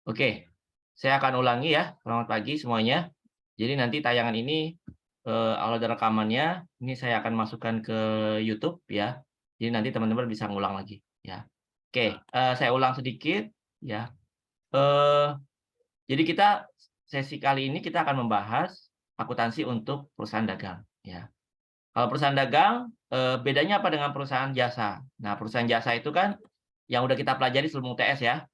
Oke, saya akan ulangi ya. Selamat pagi semuanya. Jadi nanti tayangan ini kalau ada rekamannya, ini saya akan masukkan ke YouTube ya. Jadi nanti teman-teman bisa ngulang lagi ya. Oke, saya ulang sedikit ya. Eh, jadi kita sesi kali ini kita akan membahas akuntansi untuk perusahaan dagang ya. Kalau perusahaan dagang, bedanya apa dengan perusahaan jasa? Nah, perusahaan jasa itu kan yang udah kita pelajari sebelum UTS ya.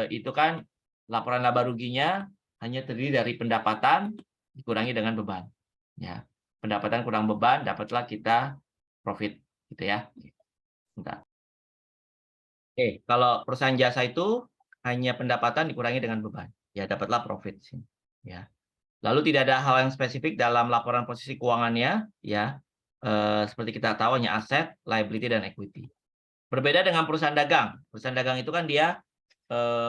Itu kan laporan laba ruginya hanya terdiri dari pendapatan dikurangi dengan beban. Ya, pendapatan kurang beban, dapatlah kita profit, gitu ya. Bentar. Oke, kalau perusahaan jasa itu hanya pendapatan dikurangi dengan beban, ya dapatlah profit sini. Ya. Lalu tidak ada hal yang spesifik dalam laporan posisi keuangannya, ya. Seperti kita tahu hanya aset, liability, dan equity. Berbeda dengan perusahaan dagang. Perusahaan dagang itu kan dia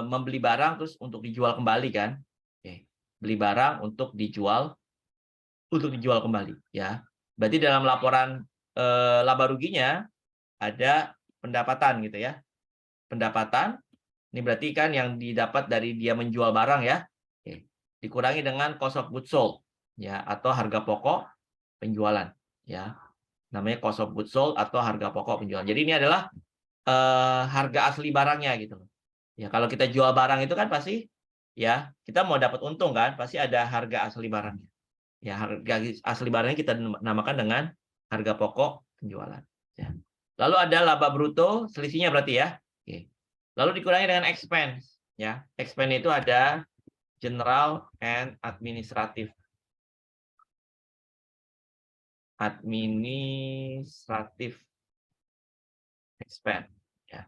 membeli barang terus untuk dijual kembali kan. Oke. Beli barang untuk dijual kembali ya. Berarti dalam laporan laba ruginya ada pendapatan gitu ya. Pendapatan ini berarti kan yang didapat dari dia menjual barang ya. Oke. Dikurangi dengan cost of goods sold ya atau harga pokok penjualan ya. Namanya cost of goods sold atau harga pokok penjualan. Jadi ini adalah harga asli barangnya gitu loh. Ya kalau kita jual barang itu kan pasti ya kita mau dapat untung kan, pasti ada harga asli barangnya. Ya harga asli barangnya kita namakan dengan harga pokok penjualan. Ya. Lalu ada laba bruto, selisihnya berarti ya. Oke. Lalu dikurangi dengan expense. Ya, expense itu ada general and administrative. Administrative expense. Ya.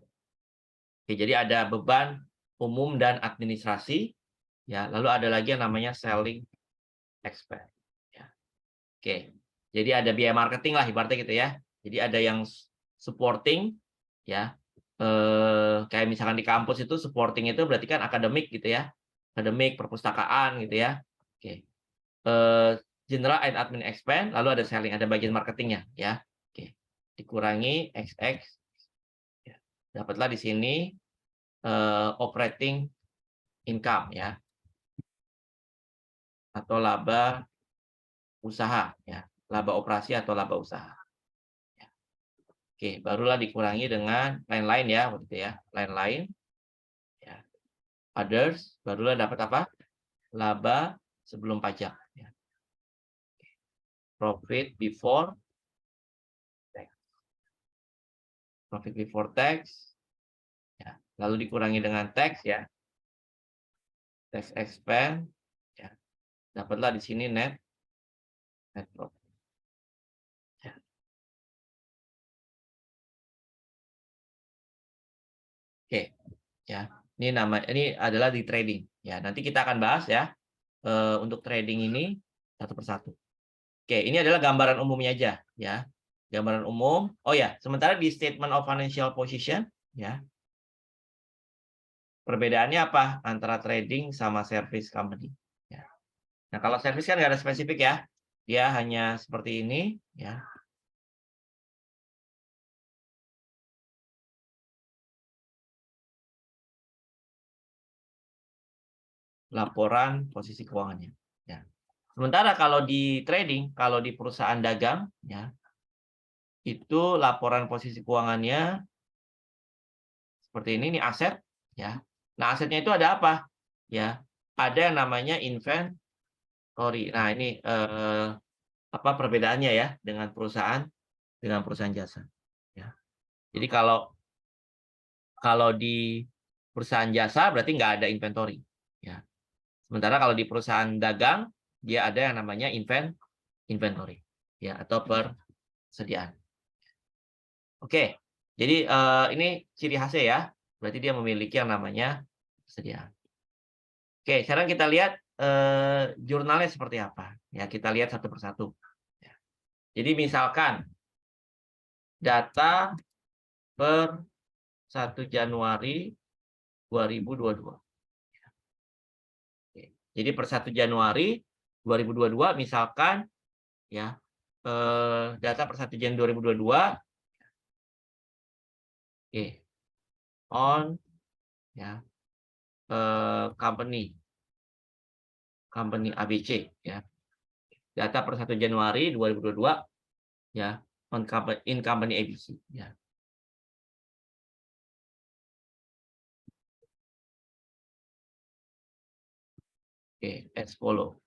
Oke, jadi ada beban umum dan administrasi. Ya, lalu ada lagi yang namanya selling expense. Ya. Oke. Jadi ada biaya marketing lah ibaratnya gitu ya. Jadi ada yang supporting ya. Kayak misalkan di kampus itu supporting itu berarti kan akademik gitu ya. Akademik, perpustakaan gitu ya. Oke. General and admin expense, lalu ada selling, ada bagian marketingnya ya. Oke. Dikurangi XX ya. Dapatlah di sini operating income ya atau laba usaha ya, laba operasi atau laba usaha. Ya. Oke, barulah dikurangi dengan lain-lain ya, begitu ya, lain-lain. Ya. Others, barulah dapat apa? Laba sebelum pajak. Ya. Profit before tax. Profit before tax. Ya. Lalu dikurangi dengan tax ya, tax expense. Ya. Dapatlah di sini net profit. Ya. Oke, ya. Ini adalah di trading. Ya, nanti kita akan bahas ya untuk trading ini satu persatu. Oke, ini adalah gambaran umumnya aja ya. Gambaran umum. Oh ya, sementara di statement of financial position ya. Perbedaannya apa antara trading sama service company ya. Nah, kalau service kan nggak ada spesifik ya. Dia hanya seperti ini ya. Laporan posisi keuangannya ya. Sementara kalau di trading, kalau di perusahaan dagang ya, itu laporan posisi keuangannya seperti ini aset ya. Nah, asetnya itu ada apa? Ya, ada yang namanya inventory. Nah, ini apa perbedaannya ya dengan perusahaan jasa ya. Jadi kalau di perusahaan jasa berarti nggak ada inventory ya. Sementara kalau di perusahaan dagang dia ada yang namanya inventory ya atau persediaan. Oke. Jadi ini ciri khasnya ya. Berarti dia memiliki yang namanya persediaan. Oke, sekarang kita lihat jurnalnya seperti apa. Ya, kita lihat satu persatu. Ya. Jadi misalkan data per 1 Januari 2022. Oke. Jadi per 1 Januari 2022 misalkan ya data per 1 Januari 2022 oke on ya company ABC ya. Data per 1 Januari 2022 ya, in company ABC ya. Oke, as follow.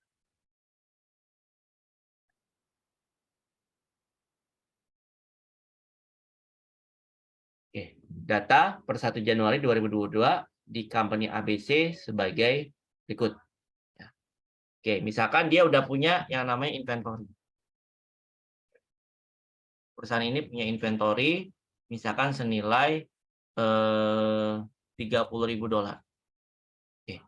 Oke, data per 1 Januari 2022 di company ABC sebagai berikut. Ya. Oke, misalkan dia udah punya yang namanya inventory. Perusahaan ini punya inventory, misalkan senilai $30.000. Oke,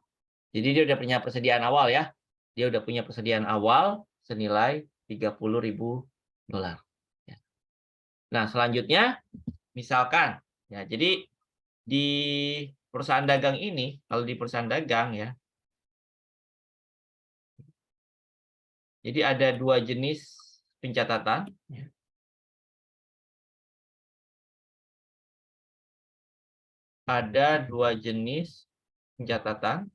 jadi dia udah punya persediaan awal ya. Dia udah punya persediaan awal senilai $30.000. Ya. Nah, selanjutnya misalkan ya, jadi di perusahaan dagang ini, kalau di perusahaan dagang ya, jadi ada 2 jenis pencatatan ya. Ada 2 jenis pencatatan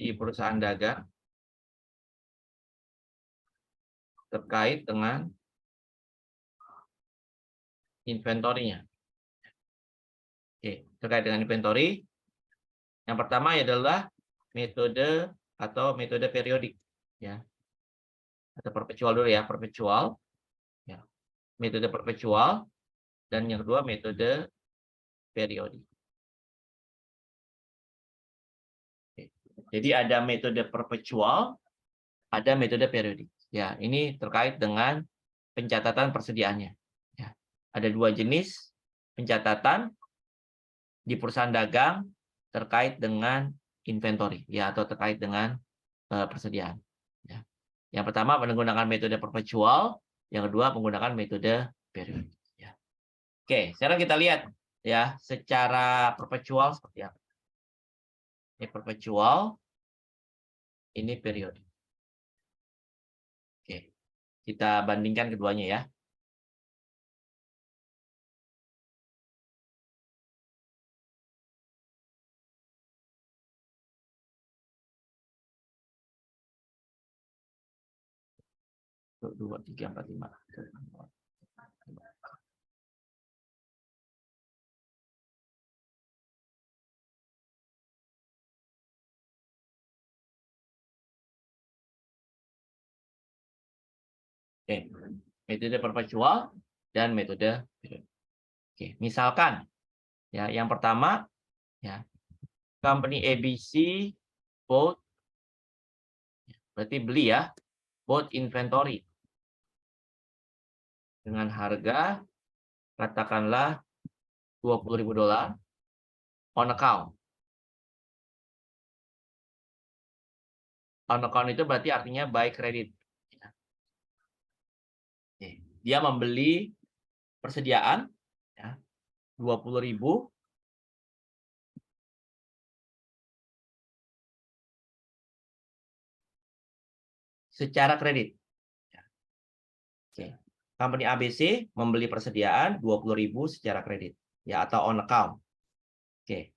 di perusahaan dagang terkait dengan inventory-nya. Oke, terkait dengan inventory, yang pertama adalah metode atau metode periodik ya. Atau perpetual dulu ya, perpetual ya. Metode perpetual dan yang kedua metode periodik. Oke. Jadi ada metode perpetual, ada metode periodik. Ya, ini terkait dengan pencatatan persediaannya. Ya. Ada 2 jenis pencatatan di perusahaan dagang terkait dengan inventory ya, atau terkait dengan persediaan. Ya. Yang pertama menggunakan metode perpetual, yang kedua menggunakan metode periodik. Ya. Oke, sekarang kita lihat ya secara perpetual seperti apa. Ini perpetual, ini periodik. Oke, kita bandingkan keduanya ya. Dua, tiga, empat, lima. Oke, metode perpetual dan metode periodik. Oke, misalkan ya yang pertama ya company ABC bought, berarti beli ya, bought inventory dengan harga katakanlah $20.000 on account. On account itu berarti artinya by credit. Dia membeli persediaan ya, 20.000 secara kredit. Oke. Company ABC membeli persediaan 20.000 secara kredit ya, atau on account. Oke.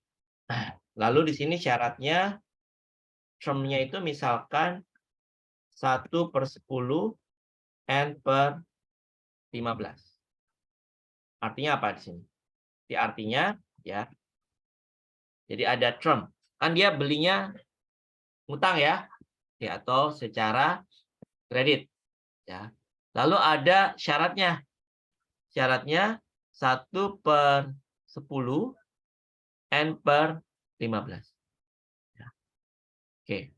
Lalu di sini syaratnya term-nya itu misalkan 1/10 and per 15. Artinya apa di sini? Artinya ya. Jadi ada term. Kan dia belinya ngutang ya. Ya, atau secara kredit ya. Lalu ada syaratnya. Syaratnya 1/10 and per 15. Ya. Oke,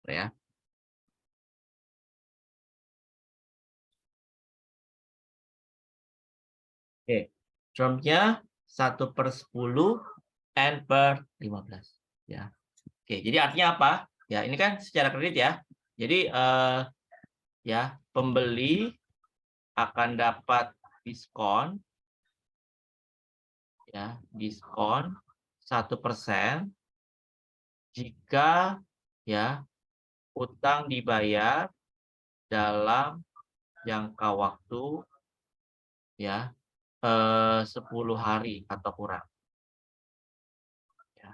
ya. Oke, term-nya 1/10 and per 15. Ya. Oke, jadi artinya apa? Ya, ini kan secara kredit ya. Jadi ya, pembeli akan dapat diskon ya, diskon 1% jika ya utang dibayar dalam jangka waktu ya 10 hari atau kurang. Ya.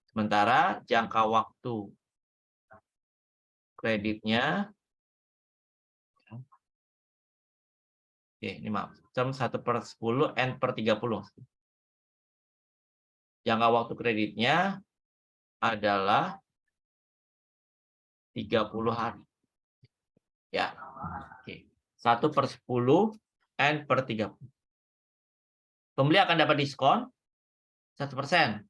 Sementara jangka waktu kreditnya, oke, ini maaf, term 1/10 N/30. Jangka waktu kreditnya adalah 30 hari. Ya, oke. 1/10 N/30. Pembeli akan dapat diskon 1%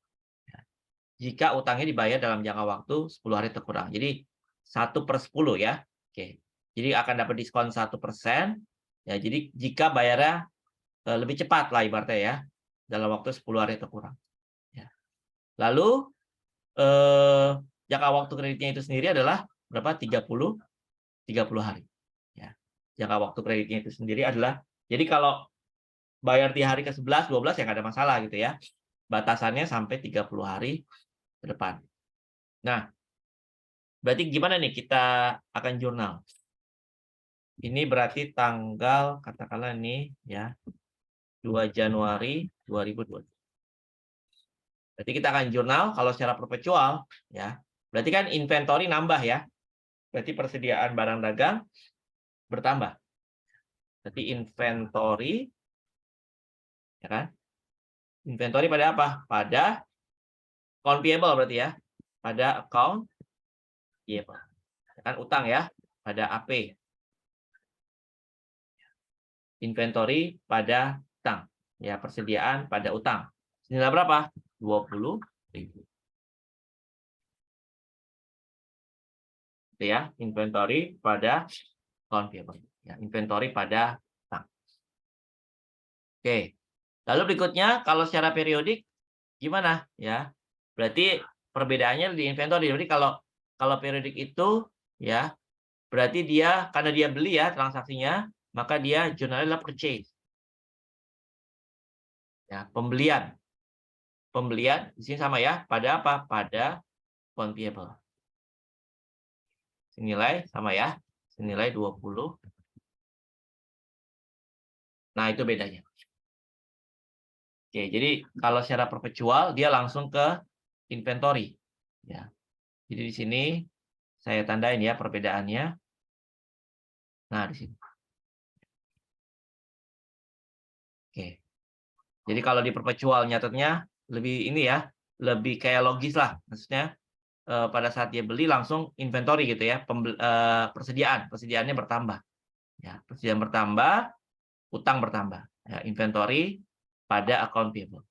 jika utangnya dibayar dalam jangka waktu 10 hari terkurang. Jadi 1/10 ya. Oke. Jadi akan dapat diskon 1%. Ya, jadi jika bayarnya lebih cepat lah ibaratnya ya, dalam waktu 10 hari terkurang. Ya. Lalu jangka waktu kreditnya itu sendiri adalah berapa? 30 hari. Ya. Jangka waktu kreditnya itu sendiri adalah, jadi kalau bayar di hari ke-11, 12 ya nggak ada masalah gitu ya. Batasannya sampai 30 hari ke depan. Nah, berarti gimana nih kita akan jurnal? Ini berarti tanggal, katakanlah nih ya, 2 Januari 2020. Berarti kita akan jurnal kalau secara perpetual ya. Berarti kan inventory nambah ya. Berarti persediaan barang dagang bertambah. Berarti inventory, ya kan? Inventory pada apa? Pada account payable berarti ya. Pada account payable. Kan utang ya, pada AP. Inventory pada utang. Ya, persediaan pada utang. Senilai berapa? 20.000. Itu ya, inventory pada account payable. Ya, inventory pada utang. Oke. Lalu berikutnya kalau secara periodik gimana ya? Berarti perbedaannya di inventory. Jadi kalau periodik itu ya, berarti dia karena dia beli ya transaksinya, maka dia jurnalnya adalah purchase. Ya, pembelian. Pembelian di sini sama ya, pada apa? Pada account payable. Senilai sama ya, senilai 20. Nah, itu bedanya. Oke, jadi kalau secara perpetual dia langsung ke inventory. Ya. Jadi di sini saya tandain ya perbedaannya. Nah, di sini. Oke. Jadi kalau di perpetual nyatetnya lebih ini ya, lebih kayak logis lah. Maksudnya pada saat dia beli langsung inventory gitu ya, persediaannya bertambah. Ya, persediaan bertambah, utang bertambah. Ya, inventory pada account payable.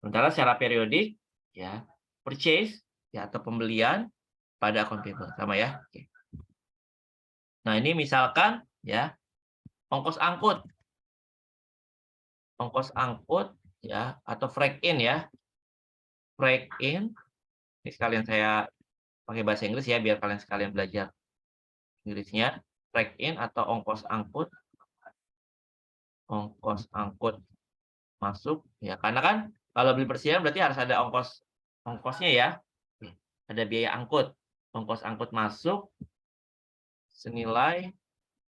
Sementara secara periodik ya, purchase ya atau pembelian pada account payable sama ya. Oke. Nah, ini misalkan ya ongkos angkut. Ongkos angkut ya atau freight in ya. Freight in. Ini sekalian saya pakai bahasa Inggris ya biar kalian sekalian belajar Inggrisnya. Freight in atau ongkos angkut. Ongkos angkut masuk ya, karena kan kalau beli persediaan berarti harus ada ongkosnya ya. Ada biaya angkut. Ongkos angkut masuk senilai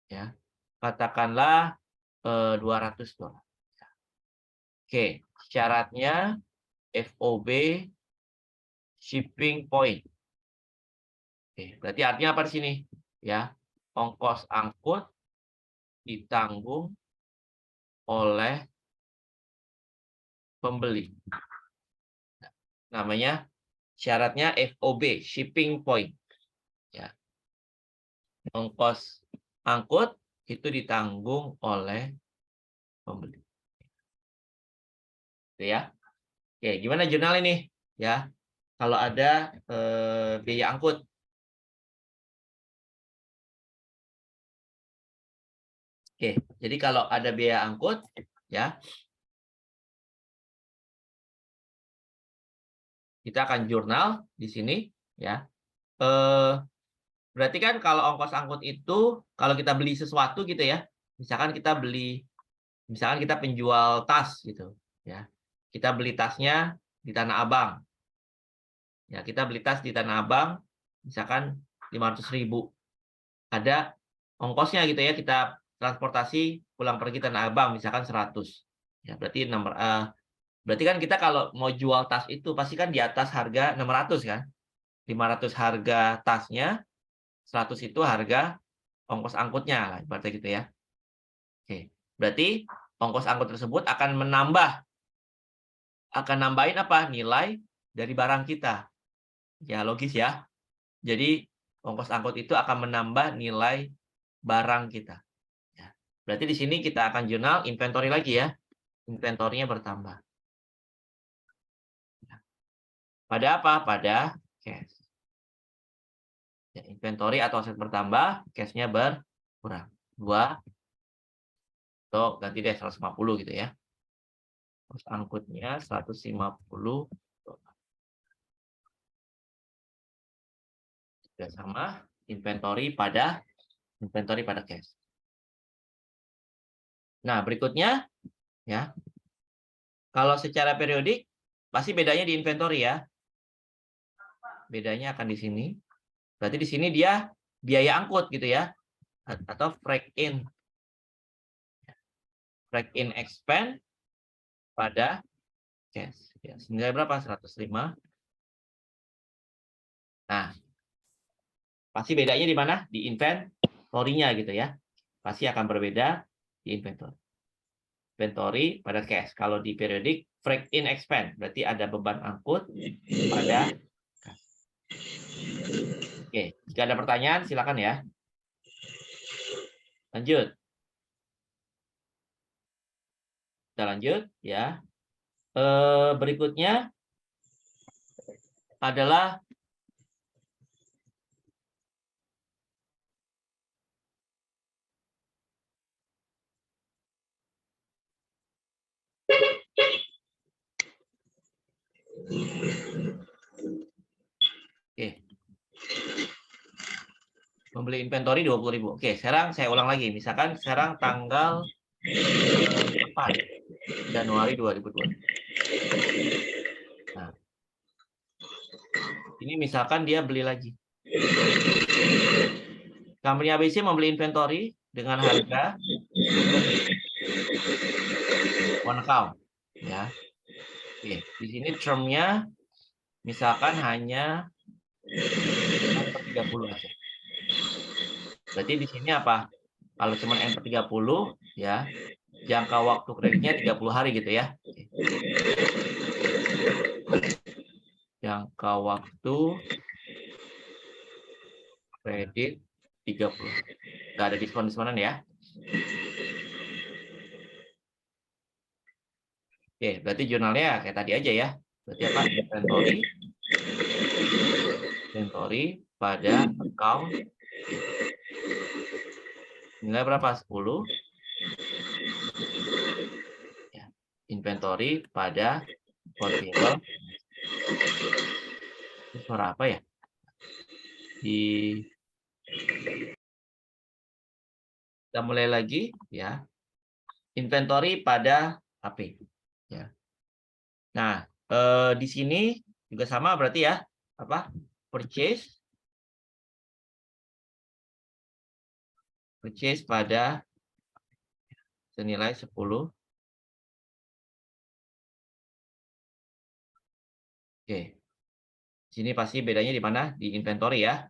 ya katakanlah $200. Oke, syaratnya FOB shipping point. Oke, berarti artinya apa di sini? Ya, ongkos angkut ditanggung oleh pembeli. Namanya syaratnya FOB, shipping point. Ya. Ongkos angkut itu ditanggung oleh pembeli. Itu ya. Oke, gimana jurnal ini? Ya, kalau ada biaya angkut. Oke, jadi kalau ada biaya angkut, ya, kita akan jurnal di sini, ya. Berarti kan kalau ongkos angkut itu, kalau kita beli sesuatu gitu ya, misalkan kita penjual tas gitu, ya. Kita beli tasnya di Tanah Abang. Ya, kita beli tas di Tanah Abang, misalkan 500.000. Ada ongkosnya gitu ya, kita transportasi pulang pergi Tanah Abang, misalkan 100. Ya, berarti kan kita kalau mau jual tas itu pasti kan di atas harga 600 kan? 500 harga tasnya, 100 itu harga ongkos angkutnya lah, berarti gitu ya. Oke. Berarti ongkos angkut tersebut akan nambahin apa? Nilai dari barang kita. Ya, logis ya. Jadi ongkos angkut itu akan menambah nilai barang kita. Ya. Berarti di sini kita akan jurnal inventory lagi ya. Inventorinya bertambah. Pada apa? Pada cash. Ya, inventory atau aset bertambah, cash-nya berkurang. 2, atau ganti deh 150 gitu ya. Terus angkutnya 150. Sudah sama inventory pada cash. Nah, berikutnya ya. Kalau secara periodik pasti bedanya di inventory ya. Bedanya akan di sini. Berarti di sini dia biaya angkut gitu ya. Atau freight in. Freight in expense pada cash. Ya, nilai berapa? 105. Nah, pasti bedanya di mana? Di inventory-nya gitu ya. Pasti akan berbeda di inventory. Inventory pada cash. Kalau di periodik, freight in expense. Berarti ada beban angkut pada cash. Oke, jika ada pertanyaan silakan ya. Lanjut. Kita lanjut ya. Berikutnya adalah membeli inventory 20.000. Oke, sekarang saya ulang lagi. Misalkan sekarang tanggal 4 Januari 2020. Nah, ini misalkan dia beli lagi. Company ABC membeli inventory dengan harga one account. Ya. Oke, di sini term-nya misalkan hanya 30 aja. Berarti di sini apa? Kalau cuma N/30 ya, jangka waktu kreditnya 30 hari gitu ya. Jangka waktu kredit 30. Nggak ada diskon-diskonan ya. Oke, berarti jurnalnya kayak tadi aja ya. Berarti apa? Inventory pada account. Nilai berapa? 10. Ya. Inventory pada payable. Ini suara apa ya? Kita mulai lagi ya. Inventory pada HP. Ya. Nah, di sini juga sama berarti ya. Apa? Purchase pada senilai 10. Oke. Sini pasti bedanya di mana? Di inventory ya.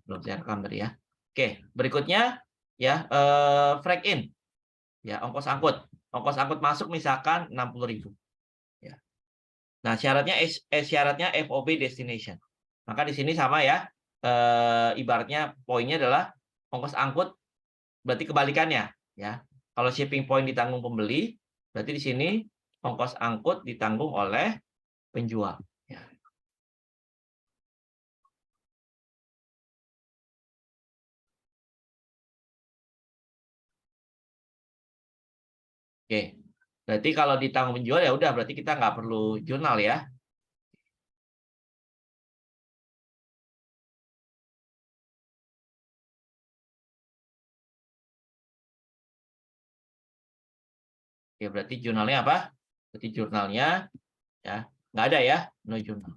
Belum saya rekam tadi ya. Oke, berikutnya ya freight in. Ya, ongkos angkut. Ongkos angkut masuk misalkan 60.000. Ya. Nah, syaratnya FOB destination. Maka di sini sama ya. Ibaratnya poinnya adalah ongkos angkut berarti kebalikannya ya. Kalau shipping point ditanggung pembeli, berarti di sini ongkos angkut ditanggung oleh penjual. Ya. Oke, berarti kalau ditanggung penjual ya udah berarti kita nggak perlu jurnal ya. Oke, berarti jurnalnya apa? Berarti jurnalnya ya nggak ada ya, no jurnal.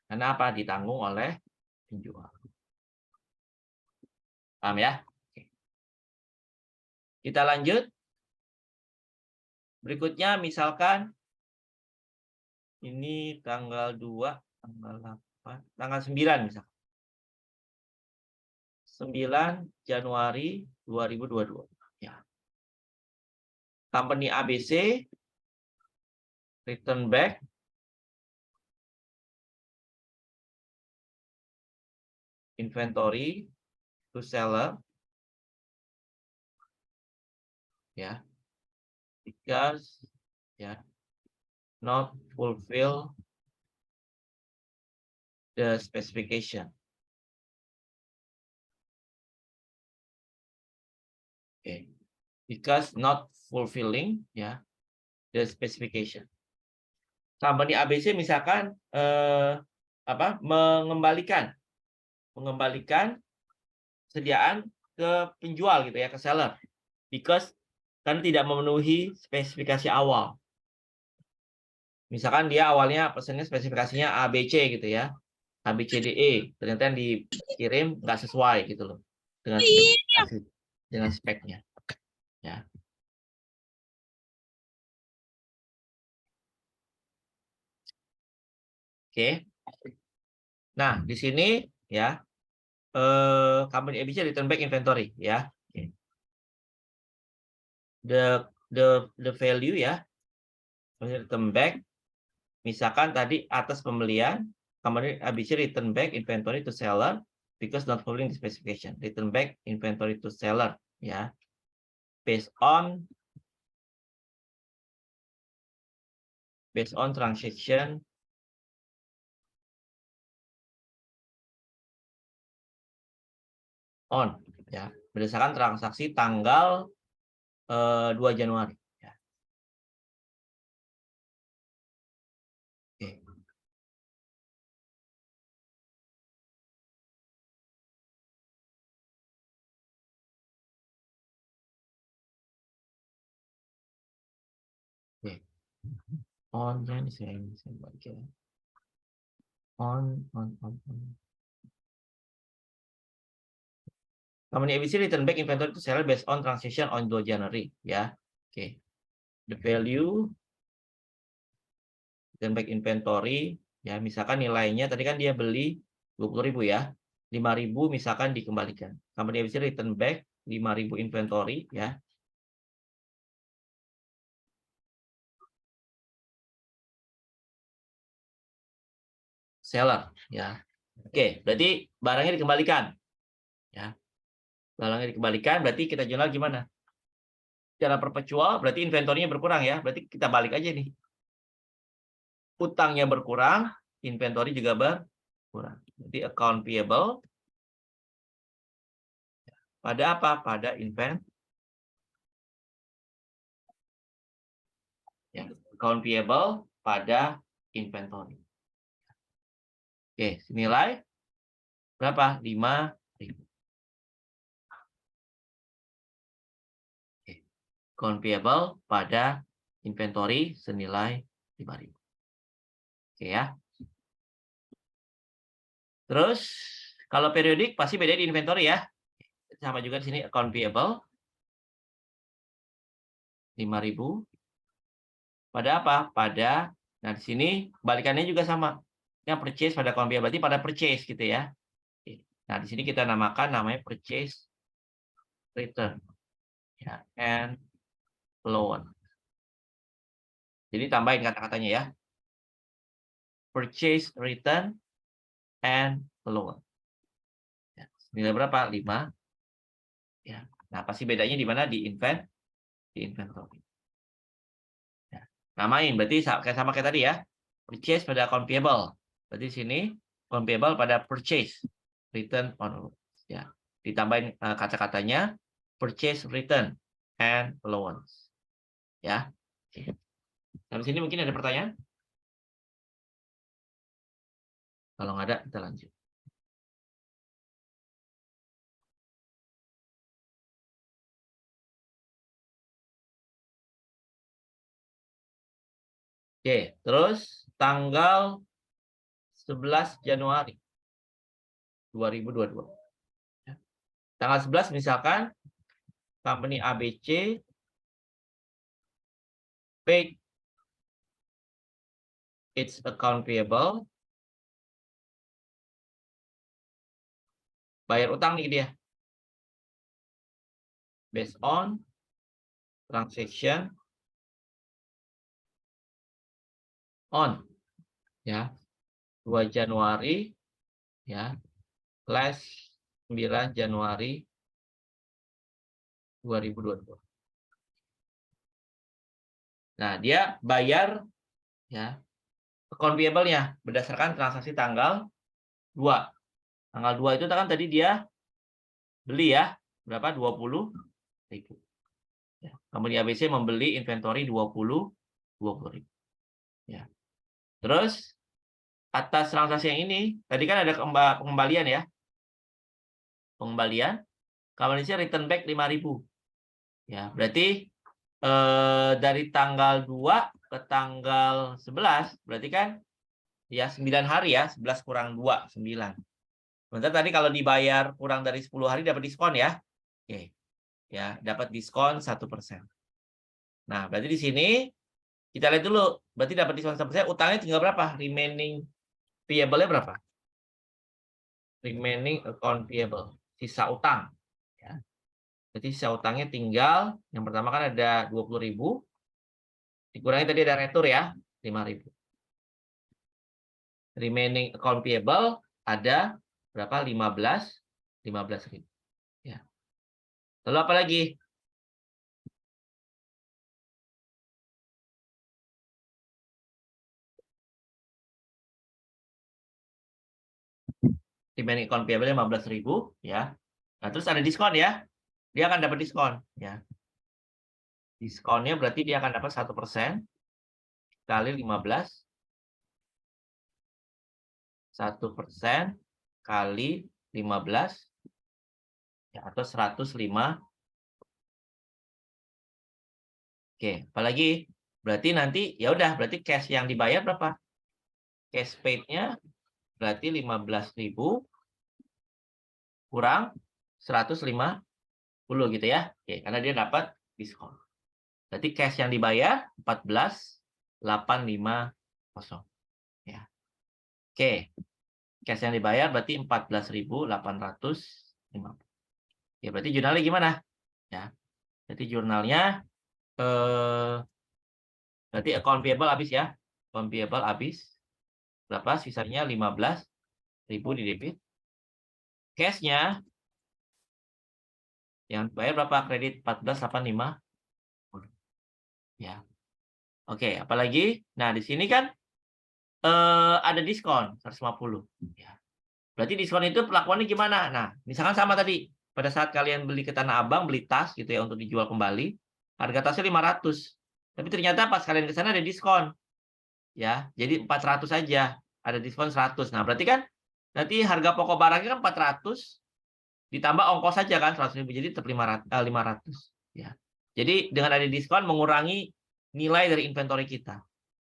Karena apa? Ditanggung oleh penjual. Paham ya? Oke. Kita lanjut. Berikutnya misalkan ini tanggal 2, tanggal 8, tanggal 9 misalkan. 9 Januari 2022. Ya. Company ABC return back inventory to seller, ya, because ya not fulfill the specification. Okay. Because not fulfilling ya the specification. Company ABC misalkan mengembalikan sediaan ke penjual gitu ya, ke seller. Because kan tidak memenuhi spesifikasi awal. Misalkan dia awalnya pesannya spesifikasinya ABC gitu ya. ABCDE, ternyata yang dikirim nggak sesuai gitu loh dengan spesifikasi, dengan speknya. Ya. Oke. Nah, di sini ya company ABC return back inventory ya. Okay. The value ya return back, misalkan tadi atas pembelian company ABC return back inventory to seller because not following the specification. Return back inventory to seller ya. Based on transaction on ya, berdasarkan transaksi tanggal 2 Januari ya. Oke. Oke. On ya, saya baca. On. Company ABC return back inventory to seller based on transaction on 2 Januari ya. Oke. The value return back inventory ya, misalkan nilainya tadi kan dia beli 20.000 ya. 5.000 misalkan dikembalikan. Company ABC return back 5.000 inventory ya. Seller ya. Oke, berarti barangnya dikembalikan. Ya. Barangnya dikembalikan berarti kita jual gimana? Secara perpetual berarti inventorinya berkurang ya. Berarti kita balik aja nih. Utangnya berkurang, inventory juga berkurang. Jadi account payable pada apa? Pada inventory. Ya, account payable pada inventory. Oke, nilai berapa? 5.000. Oke. Account payable pada inventory senilai 5.000. Oke ya. Terus kalau periodik pasti beda di inventory ya. Sama juga di sini account payable 5.000 pada apa? Pada, nah di sini balikannya juga sama. Yang purchase pada account payable berarti pada purchase gitu ya. Nah di sini kita namakan namanya purchase return ya, and loan. Jadi tambahin kata-katanya ya. Purchase return and loan. Ya, nilai berapa? 5. Ya. Nah, pasti bedanya di mana? Di inventory. Ya. Namain, berarti sama kayak tadi ya. Purchase pada account payable. Berarti di sini account payable pada purchase return on loan. Ya. Ditambahin kata-katanya purchase return and allowance. Ya. Oke. Sampai sini mungkin ada pertanyaan? Kalau nggak ada, kita lanjut. Oke, terus tanggal 11 Januari 2022. Tanggal 11 misalkan company ABC paid its account payable, bayar utang nih dia, based on transaction on ya 2 Januari ya plus 9 Januari 2022. Nah, dia bayar ya account payable-nya berdasarkan transaksi tanggal 2. Tanggal 2 itu kan tadi dia beli ya, berapa? 20.000. Ya. Company ABC membeli inventory 20.000. Ya. Terus atas transaksi yang ini, tadi kan ada pengembalian ya. Pengembalian, company ABC return back 5.000. Ya, berarti dari tanggal 2 ke tanggal 11, berarti kan ya 9 hari ya, 11 kurang 2, 9. Sementara tadi kalau dibayar kurang dari 10 hari dapat diskon ya. Oke. Ya, dapat diskon 1%. Nah, berarti di sini kita lihat dulu, berarti dapat diskon 1%, utangnya tinggal berapa? Remaining payable-nya berapa? Remaining account payable, sisa utang. Ya. Jadi sisa utangnya tinggal, yang pertama kan ada 20.000, dikurangi tadi ada retur ya, 5.000. Remaining account payable ada berapa? 15.000. Ya. Lalu apa lagi? Remaining account payable 15.000 ya. Nah, terus ada diskon ya. Dia akan dapat diskon ya. Diskonnya berarti dia akan dapat 1% kali 15. 1% kali 15 ya, atau 105. Oke, apalagi berarti nanti ya udah berarti cash yang dibayar berapa? Cash paid-nya berarti 15.000 kurang 150 gitu ya. Oke, karena dia dapat diskon. Berarti cash yang dibayar 14.850 ya. Oke. Cash yang dibayar berarti 14.850. Ya, berarti jurnalnya gimana? Ya. Berarti jurnalnya berarti account payable habis ya. Account payable habis. Berapa? Sisanya 15.000 di debit. Cash-nya yang bayar berapa? Kredit 14.850. Ya. Oke, apalagi? Nah, di sini kan ada diskon 150. Ya. Berarti diskon itu perlakuannya gimana? Nah, misalkan sama tadi. Pada saat kalian beli ke Tanah Abang, beli tas gitu ya untuk dijual kembali, harga tasnya 500. Tapi ternyata pas kalian ke sana ada diskon. Ya, jadi 400 saja. Ada diskon 100. Nah, berarti kan nanti harga pokok barangnya kan 400 ditambah ongkos saja kan 100.000, jadi tetap 500 ya. Jadi dengan ada diskon mengurangi nilai dari inventory kita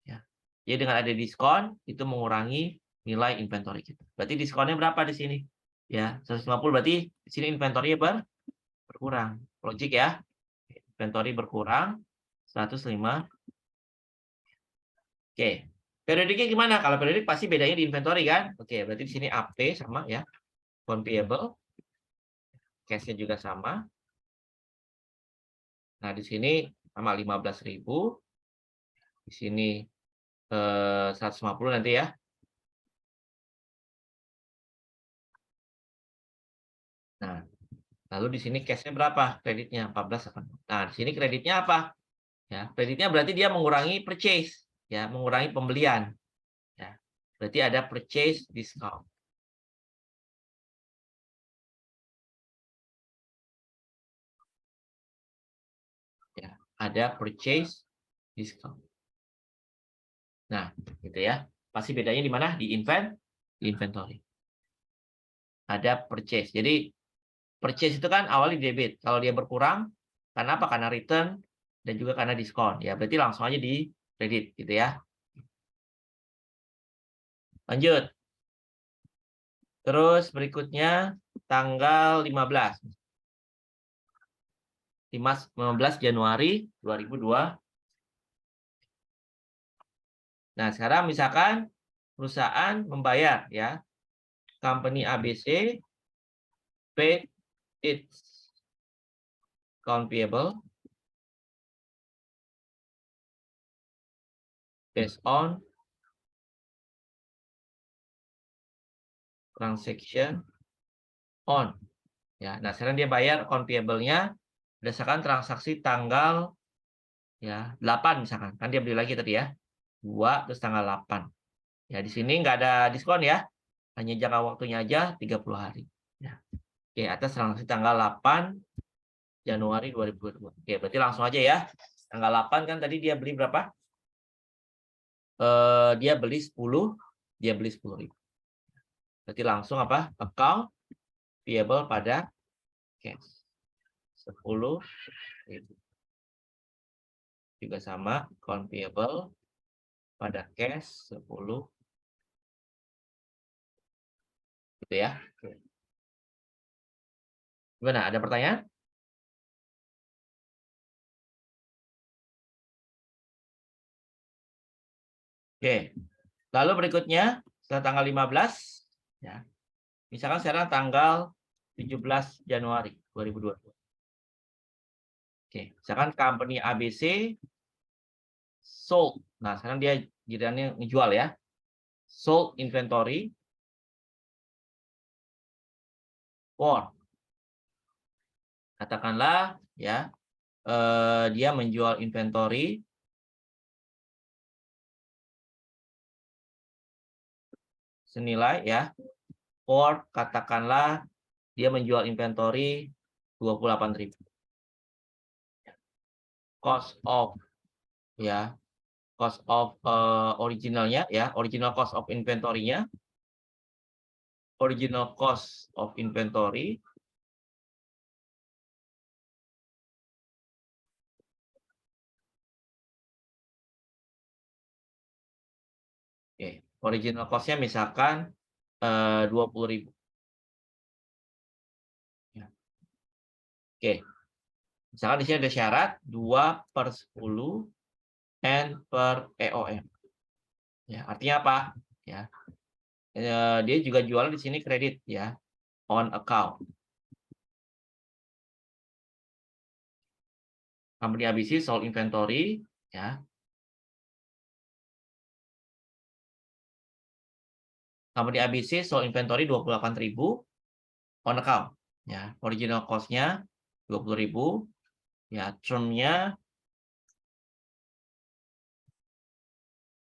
ya. Jadi dengan ada diskon itu mengurangi nilai inventory kita. Berarti diskonnya berapa di sini? Ya, 150 berarti di sini inventory-nya berkurang. Logik ya. Inventory berkurang 105. Oke. Periodiknya gimana? Kalau periodik pasti bedanya di inventory kan? Oke, berarti di sini AP sama ya. Account payable. Cash-nya juga sama. Nah, di sini sama 15.000. Di sini 150 nanti ya. Nah, lalu di sini cash-nya berapa? Kreditnya 14. Nah, di sini kreditnya apa? Ya, kreditnya berarti dia mengurangi purchase, ya, mengurangi pembelian. Ya. Berarti ada purchase discount. Ya, ada purchase discount. Nah, gitu ya. Pasti bedanya di mana? Di inventory. Ada purchase. Jadi purchase itu kan awalnya debit. Kalau dia berkurang, karena apa? Karena return dan juga karena diskon. Ya, berarti langsung aja di kredit gitu ya. Lanjut. Terus berikutnya tanggal 15 Januari 2002. Nah, sekarang misalkan perusahaan membayar ya, company ABC paid its account payable based on transaction on. Ya, nah sekarang dia bayar account payable-nya berdasarkan transaksi tanggal ya 8 misalkan. Kan dia beli lagi tadi ya. 2 terus tanggal 8. Ya, di sini nggak ada diskon ya. Hanya jangka waktunya aja 30 hari. Ya. Oke, atas transaksi tanggal 8 Januari 2022. Oke, berarti langsung aja ya. Tanggal 8 kan tadi dia beli berapa? Dia beli 10, dia beli 10.000. Berarti langsung apa? Account payable pada cash. 10.000. Juga sama, account payable pada cash 10. Gitu ya. Gimana? Ada pertanyaan? Oke. Lalu berikutnya setelah tanggal 15 ya. Misalkan sekarang tanggal 17 Januari 2022. Oke, misalkan company ABC sold. Nah, sekarang dia gilirannya ngejual ya. Sold inventory for. Katakanlah ya, dia menjual inventory senilai ya, for katakanlah dia menjual inventory 28.000. Cost of ya, cost of originalnya ya, original cost of inventory-nya, original cost of inventory oke, original cost-nya misalkan 20.000. Ya. Oke, misalkan di sini ada syarat 2/10 N per EOM. Ya, artinya apa? Ya, dia juga jual di sini kredit ya, on account. Company ABC sold inventory ya. Company ABC sold inventory 28.000 on account. Ya, original cost-nya 20.000. Ya, term-nya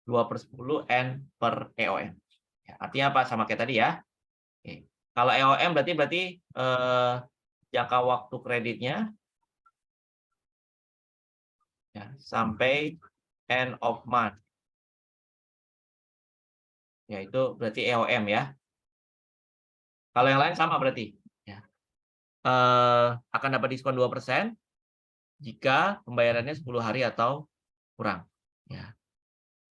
2/10 N per EOM. Ya, artinya apa? Sama kayak tadi ya. Oke. Kalau EOM berarti jangka waktu kreditnya ya, sampai end of month. Ya, itu berarti EOM ya. Kalau yang lain sama berarti. Ya. Akan dapat diskon 2% jika pembayarannya 10 hari atau kurang. Ya.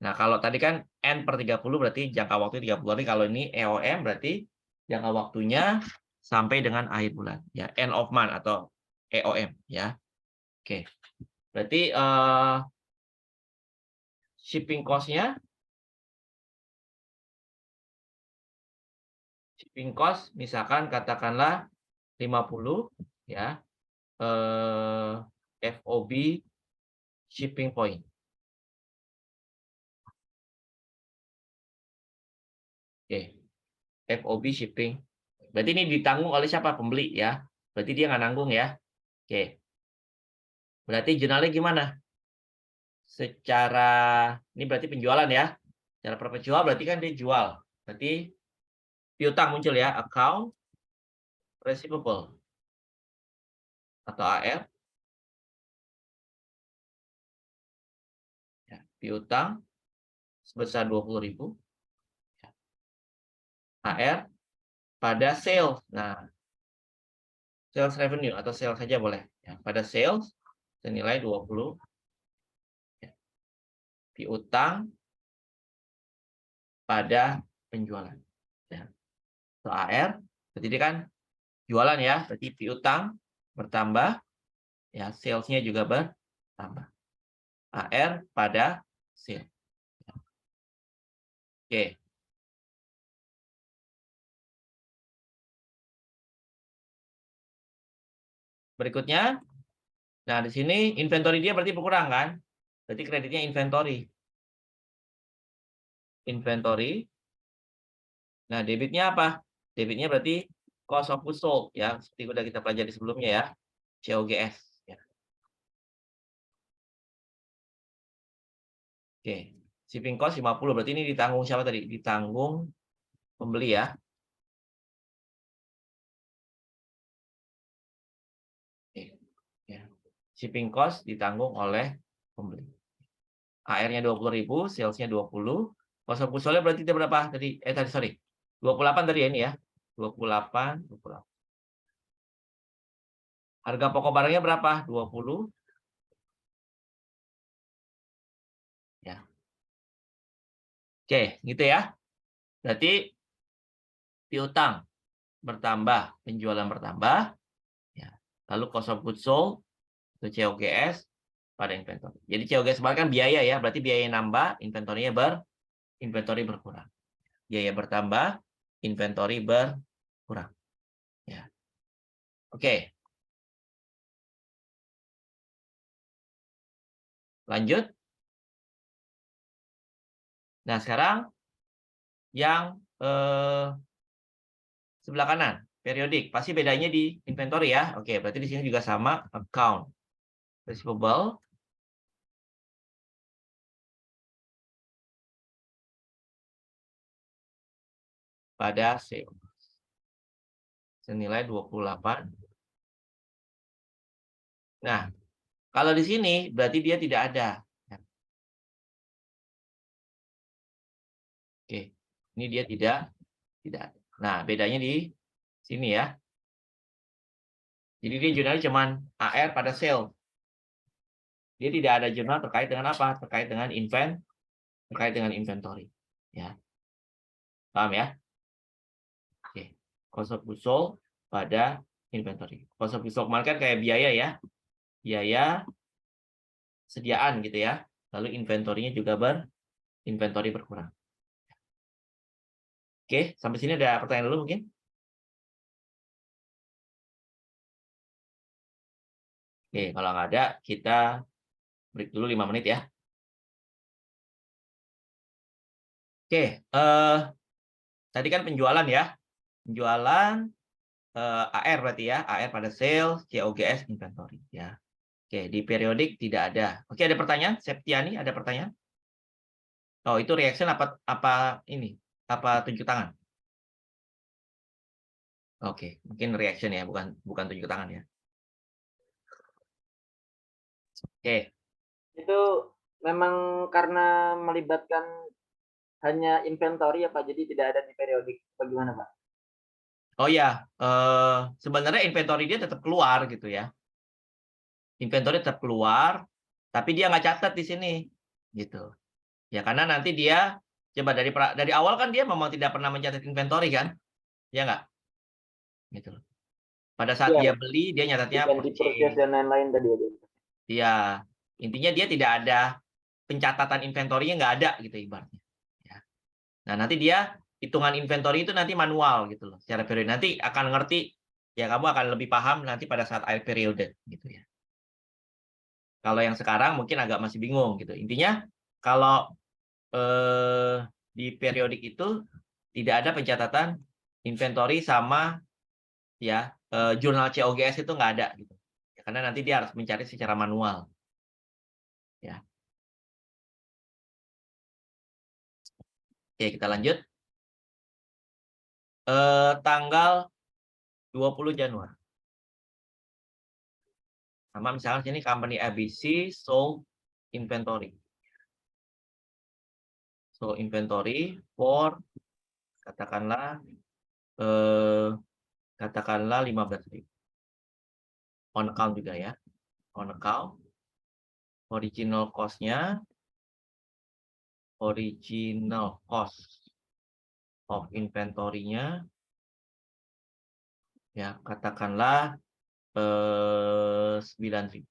Nah, kalau tadi kan N per 30 berarti jangka waktu 30 hari. Kalau ini EOM berarti jangka waktunya sampai dengan akhir bulan. Ya, end of month atau EOM. Ya. Oke. Berarti shipping cost-nya, shipping cost misalkan katakanlah 50 ya, FOB shipping point. Oke, FOB shipping. Berarti ini ditanggung oleh siapa? Pembeli ya. Berarti dia nggak nanggung ya. Oke. Berarti jurnalnya gimana? Secara, ini berarti penjualan ya. Secara perpetual berarti kan dia jual. Berarti piutang muncul ya. Account receivable. Atau AR. Ya, piutang sebesar 20.000. AR pada sales. Nah, sales revenue atau sales saja boleh. Ya, pada sales senilai 20. Ya, piutang pada penjualan. Ya. atau AR, berarti ini kan jualan ya, berarti piutang bertambah, ya sales-nya juga bertambah. AR pada sales. Oke. Berikutnya, nah di sini inventory dia berarti berkurang kan? Berarti kreditnya inventory. Inventory. Nah, debitnya apa? Debitnya berarti cost of goods sold ya, seperti udah kita pelajari sebelumnya ya. COGS ya. Oke. Shipping cost 50 berarti ini ditanggung siapa tadi? Ditanggung pembeli ya. Oke. Ya. Shipping cost ditanggung oleh pembeli. AR-nya 20.000, sales-nya 20. Cost of goods sold berarti itu berapa tadi? Tadi sorry. 28 tadi ya ini ya. 28. Harga pokok barangnya berapa? 20. Ya. Oke, gitu ya. Berarti piutang bertambah, penjualan bertambah, ya. Lalu cost of goods sold atau COGS pada inventory. Jadi COGS kan biaya ya, berarti biaya nambah, inventory berkurang. Biaya bertambah, inventory berkurang. Ya. Oke. Lanjut. Nah, sekarang yang sebelah kanan, periodik. Pasti bedanya di inventory ya. Oke, berarti di sini juga sama account receivable pada sales senilai 28. Nah, kalau di sini berarti dia tidak ada. Oke, ini dia tidak ada. Nah, bedanya di sini ya. Jadi dia jurnalnya cuma AR pada sale. Dia tidak ada jurnal terkait dengan apa? Terkait dengan inventory. Ya, paham ya? Oke, cost of goods sold pada inventory. Cost of goods sold kemarin kan kayak biaya ya, biaya sediaan gitu ya. Lalu inventory-nya juga inventory berkurang. Oke, sampai sini ada pertanyaan dulu mungkin? Oke, kalau nggak ada, kita break dulu 5 menit ya. Oke, tadi kan penjualan ya. Penjualan AR berarti ya, AR pada sales, COGS inventory ya. Oke, di periodik tidak ada. Oke, ada pertanyaan? Septiani, ada pertanyaan? Oh, itu reaction apa ini? Apa tunjuk tangan? Oke, mungkin reaction ya, bukan tunjuk tangan ya. Oke. Itu memang karena melibatkan hanya inventory ya Pak, jadi tidak ada di periodik. Bagaimana Pak? Oh ya, sebenarnya inventory dia tetap keluar gitu ya. Inventory tetap keluar, tapi dia nggak catat di sini, gitu. Ya karena nanti dia coba dari awal kan dia memang tidak pernah mencatat inventory kan, ya nggak? Gitu. Pada saat Iya, dia beli dia nyatatnya ganti purchase purchase. dan lain-lain tadi ya. Ya, intinya dia tidak ada pencatatan inventory-nya nggak ada gitu ibaratnya. Ya. Nah nanti dia hitungan inventory itu nanti manual gitu loh, secara periode. Nanti akan ngerti, ya kamu akan lebih paham nanti pada saat akhir periode gitu ya. Kalau yang sekarang mungkin agak masih bingung gitu. Intinya kalau di periodik itu tidak ada pencatatan inventory sama ya jurnal COGS itu nggak ada gitu. Ya, karena nanti dia harus mencari secara manual. Ya. Oke, kita lanjut. Tanggal 20 Januari. Sama misalnya sini company ABC sold inventory. So inventory for katakanlah 15.000. On account juga ya. On account. Original cost-nya original cost of inventory-nya Ya, katakanlah 9.000.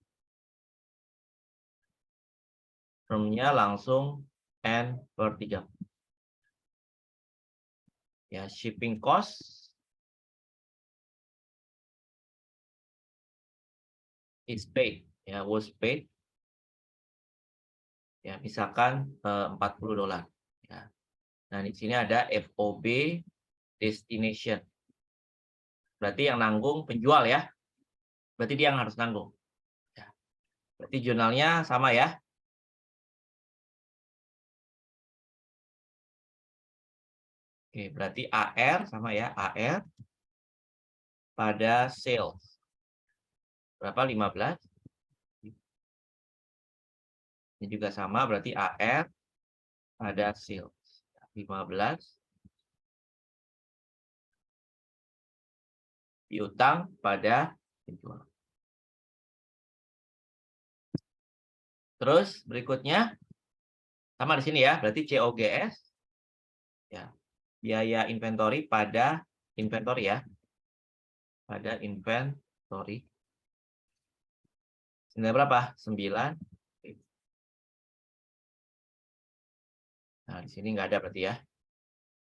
Termnya langsung N per 3. Ya, shipping cost is paid. Ya, was paid. Ya, misalkan $40. Ya. Nah, di sini ada FOB destination. Berarti yang nanggung penjual ya. Berarti dia yang harus nanggung. Ya. Berarti jurnalnya sama ya. Oke, berarti AR sama ya, AR pada sales. Berapa? 15. Ini juga sama, berarti AR pada sales. 15 piutang pada penjual. Terus berikutnya sama di sini ya, berarti COGS ya. Biaya inventory pada inventory ya. Pada inventory. Nilai berapa? 9. Nah, di sini nggak ada berarti ya.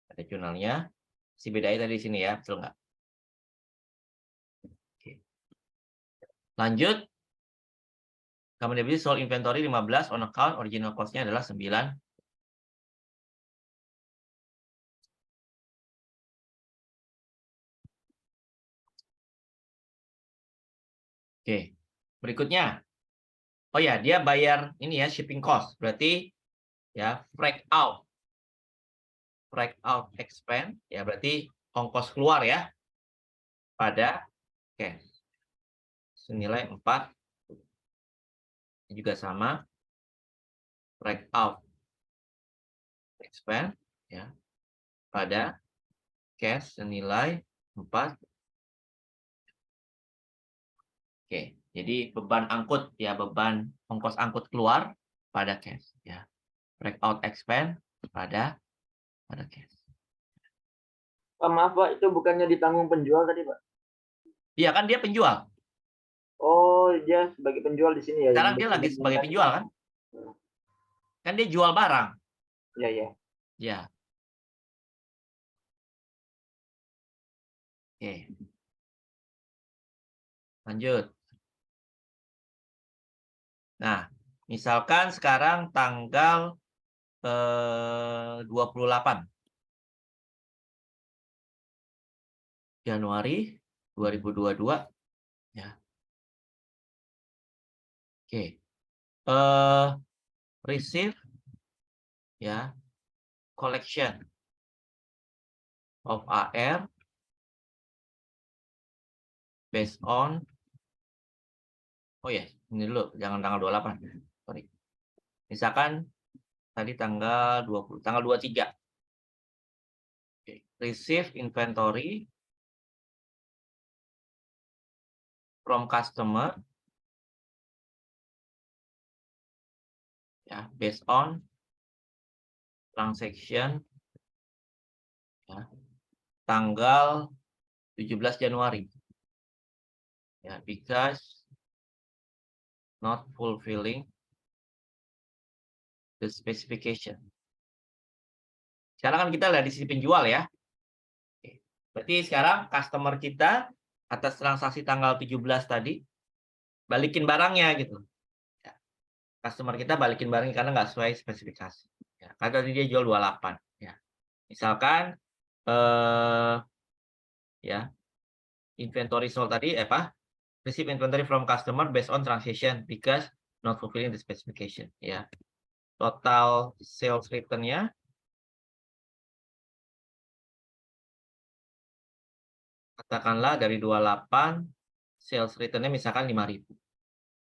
Ada jurnalnya. Si bedanya tadi di sini ya, betul nggak? Oke. Lanjut. Company debit sold inventory 15 on account, original cost-nya adalah 9. Oke. Berikutnya. Oh ya, dia bayar ini ya, shipping cost. Berarti ya, freight out expense ya, berarti ongkos keluar ya pada cash. Senilai 4. Ini juga sama. Freight out expense ya pada cash senilai 4. Oke, jadi beban angkut ya, beban ongkos angkut keluar pada cash ya. Freight out expense pada cash. Pak, maaf Pak, itu bukannya ditanggung penjual tadi Pak? Iya kan dia penjual. Oh, dia sebagai penjual di sini ya? Sekarang Yang dia lagi sebagai tadi. penjual kan? Kan dia jual barang. Iya, iya. Ya. Oke. Lanjut. Nah, misalkan sekarang tanggal 28 Januari 2022 ya. Oke. Receive ya, collection of AR based on, oh ya, ini dulu, jangan tanggal 28. Sorry. Misalkan tadi tanggal 20, tanggal 23. Oke. Receive inventory from customer ya, based on transaction ya, tanggal 17 Januari. Ya, because not fulfilling the specification. Sekarang kan kita lihat di sisi penjual ya. Oke. Berarti sekarang customer kita atas transaksi tanggal 17 tadi balikin barangnya gitu. Ya. Customer kita balikin barangnya karena nggak sesuai spesifikasi. Ya, karena tadi dia jual 28. Ya. Misalkan ya, inventory sold tadi apa? Receive inventory from customer based on transaction because not fulfilling the specification. Ya. Total sales return-nya katakanlah dari 28 sales return-nya misalkan 5.000.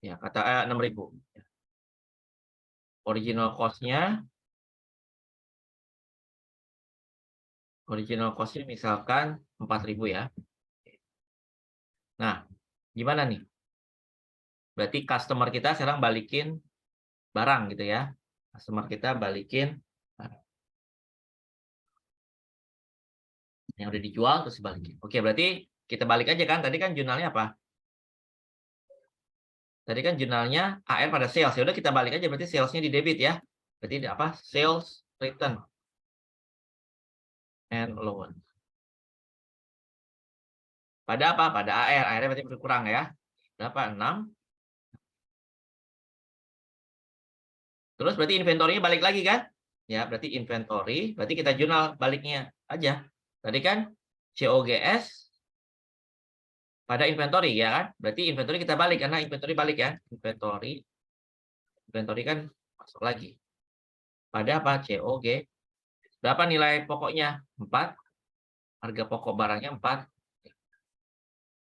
Ya, 6.000. Original cost-nya misalkan 4.000 ya. Nah, gimana nih? Berarti customer kita sekarang balikin barang gitu ya. Customer kita balikin barang yang udah dijual terus dibalikin. Oke, berarti Kita balik aja kan, tadi kan jurnalnya apa? Tadi kan jurnalnya AR pada sales. Ya udah kita balik aja, berarti salesnya di debit ya. Berarti apa? Sales return and allowance. Pada apa? Pada AR. AR-nya berarti berkurang ya. Berapa? 6. Terus berarti inventory-nya balik lagi kan? Ya, berarti inventory, berarti kita jurnal baliknya aja. Tadi kan COGS pada inventory ya kan? Berarti inventory kita balik karena inventory balik ya. Inventory kan masuk lagi. Pada apa? COG. Berapa nilai pokoknya? 4. Harga pokok barangnya 4.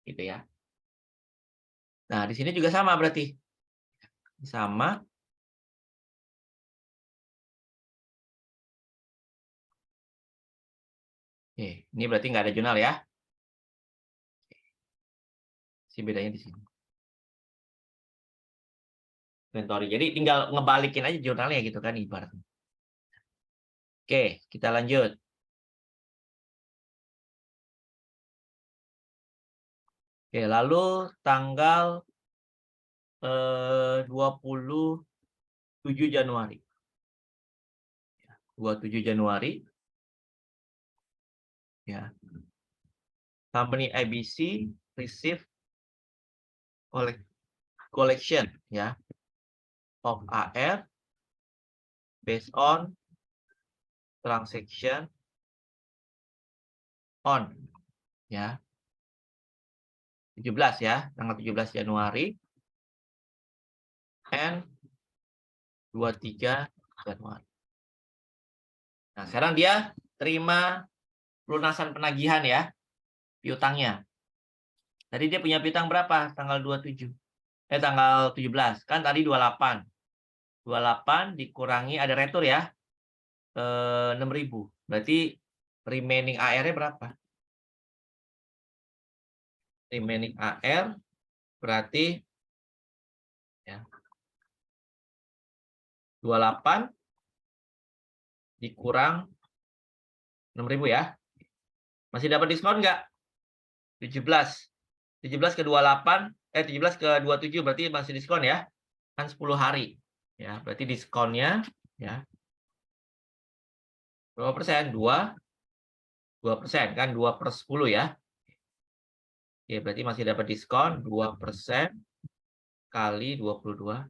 Gitu ya. Nah, di sini juga sama berarti. Sama. Oke, ini berarti nggak ada jurnal ya. Si bedanya di sini. Inventory. Jadi tinggal ngebalikin aja jurnalnya gitu kan ibaratnya. Oke, kita lanjut. Oke, lalu tanggal 27 Januari. 27 Januari. Ya. Company ABC receive collection ya of AR based on transaction on ya. 17 ya, tanggal 17 Januari and 23 Januari. Nah, sekarang dia terima pelunasan penagihan ya, piutangnya. Tadi dia punya piutang berapa? Tanggal 27. Tanggal 17. Kan tadi 28. 28 dikurangi ada retur ya. 6.000. Berarti remaining AR-nya berapa? Remaining AR berarti ya 28 dikurang 6.000 ya. Masih dapat diskon nggak? 17. 17 ke 28, 17 ke 27 berarti masih diskon ya. Kan 10 hari. Ya, berarti diskonnya ya. Berapa persen? 2% kan 2/10 ya. Oke, berarti masih dapat diskon 2% kali 22.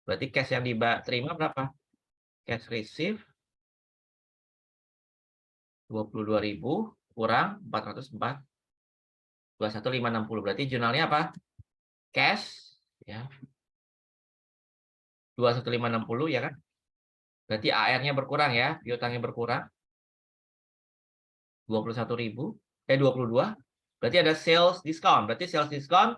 Berarti cash yang diterima berapa? Cash receive 22.000 kurang 404. 21.560. Berarti jurnalnya apa? Cash ya. 21.560 ya kan? Berarti AR-nya berkurang ya, piutangnya berkurang. 21.000, 22. Berarti ada sales discount. Berarti sales discount,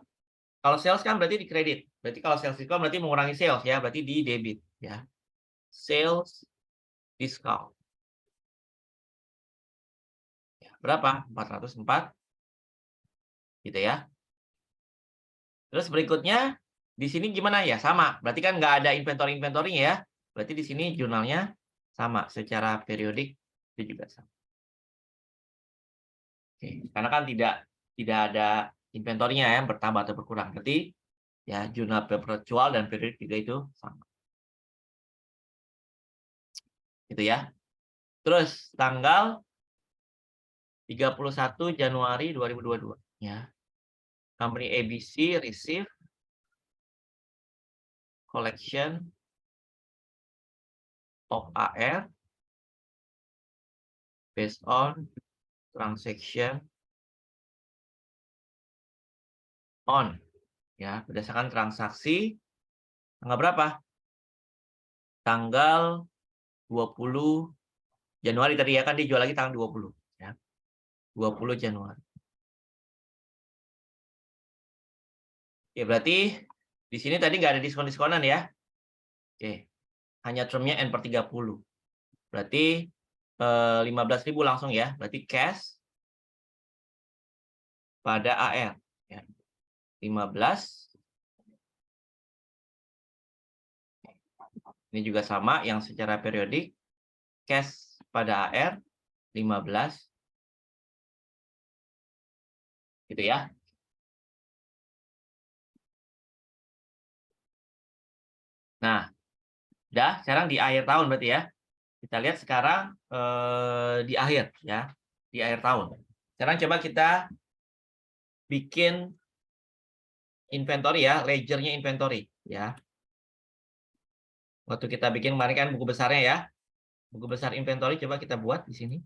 kalau sales kan berarti di kredit. Berarti kalau sales discount berarti mengurangi sales ya, berarti di debit ya. Sales discount. Ya, berapa? 404. Gitu ya. Terus berikutnya di sini gimana ya? Sama. Berarti kan nggak ada inventory-inventory ya. Berarti di sini jurnalnya sama secara periodik itu juga sama. Oke, karena kan tidak ada inventorinya yang bertambah atau berkurang. Berarti ya jurnal perpetual dan periodik juga itu sama. Gitu ya. Terus tanggal 31 Januari 2022 ya. Company ABC receive collection of AR based on transaction on ya, berdasarkan transaksi tanggal berapa? Tanggal 20 Januari tadi ya kan dijual lagi tanggal 20 ya. 20 Januari. Ya berarti di sini tadi nggak ada diskon-diskonan ya. Oke. Hanya termnya N/30. Berarti 15.000 langsung ya. Berarti cash pada AR ya. 15. Ini juga sama yang secara periodik cash pada AR 15. Gitu ya. Nah, udah sekarang di akhir tahun berarti ya. Kita lihat sekarang di akhir ya, di akhir tahun. Sekarang coba kita bikin inventory ya, ledgernya inventory ya. Waktu kita bikin kemarin kan buku besarnya ya. Buku besar inventory coba kita buat di sini.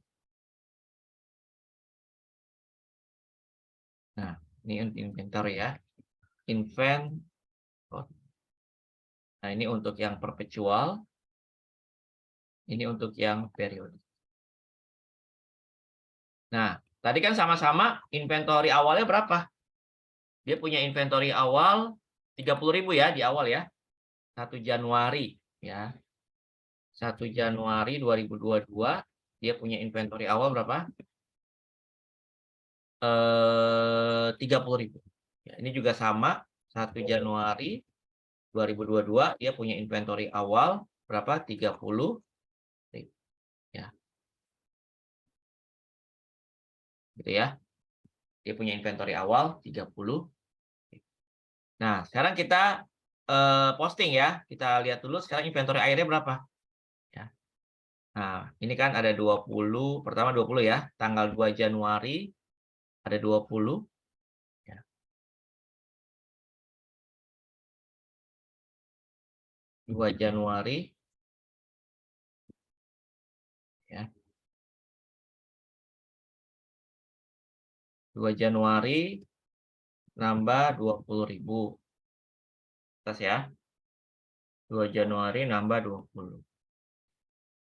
Nah, ini inventory ya. Inventory. Nah, ini untuk yang perpetual. Ini untuk yang periodik. Nah, tadi kan sama-sama inventory awalnya berapa? Dia punya inventory awal 30.000 ya di awal ya. 1 Januari ya. 1 Januari 2022 dia punya inventory awal berapa? 30.000. Ya, ini juga sama 1 Januari 2022 dia punya inventory awal berapa? 30.000 ya. Gitu ya. Dia punya inventory awal 30. Nah, sekarang kita posting ya. Kita lihat dulu sekarang inventory akhirnya berapa ya. Nah, ini kan ada 20, pertama 20 ya, tanggal 2 Januari ada 20 ya. 2 Januari ya. 2 Januari nambah 20.000. Atas ya. 2 Januari nambah 20.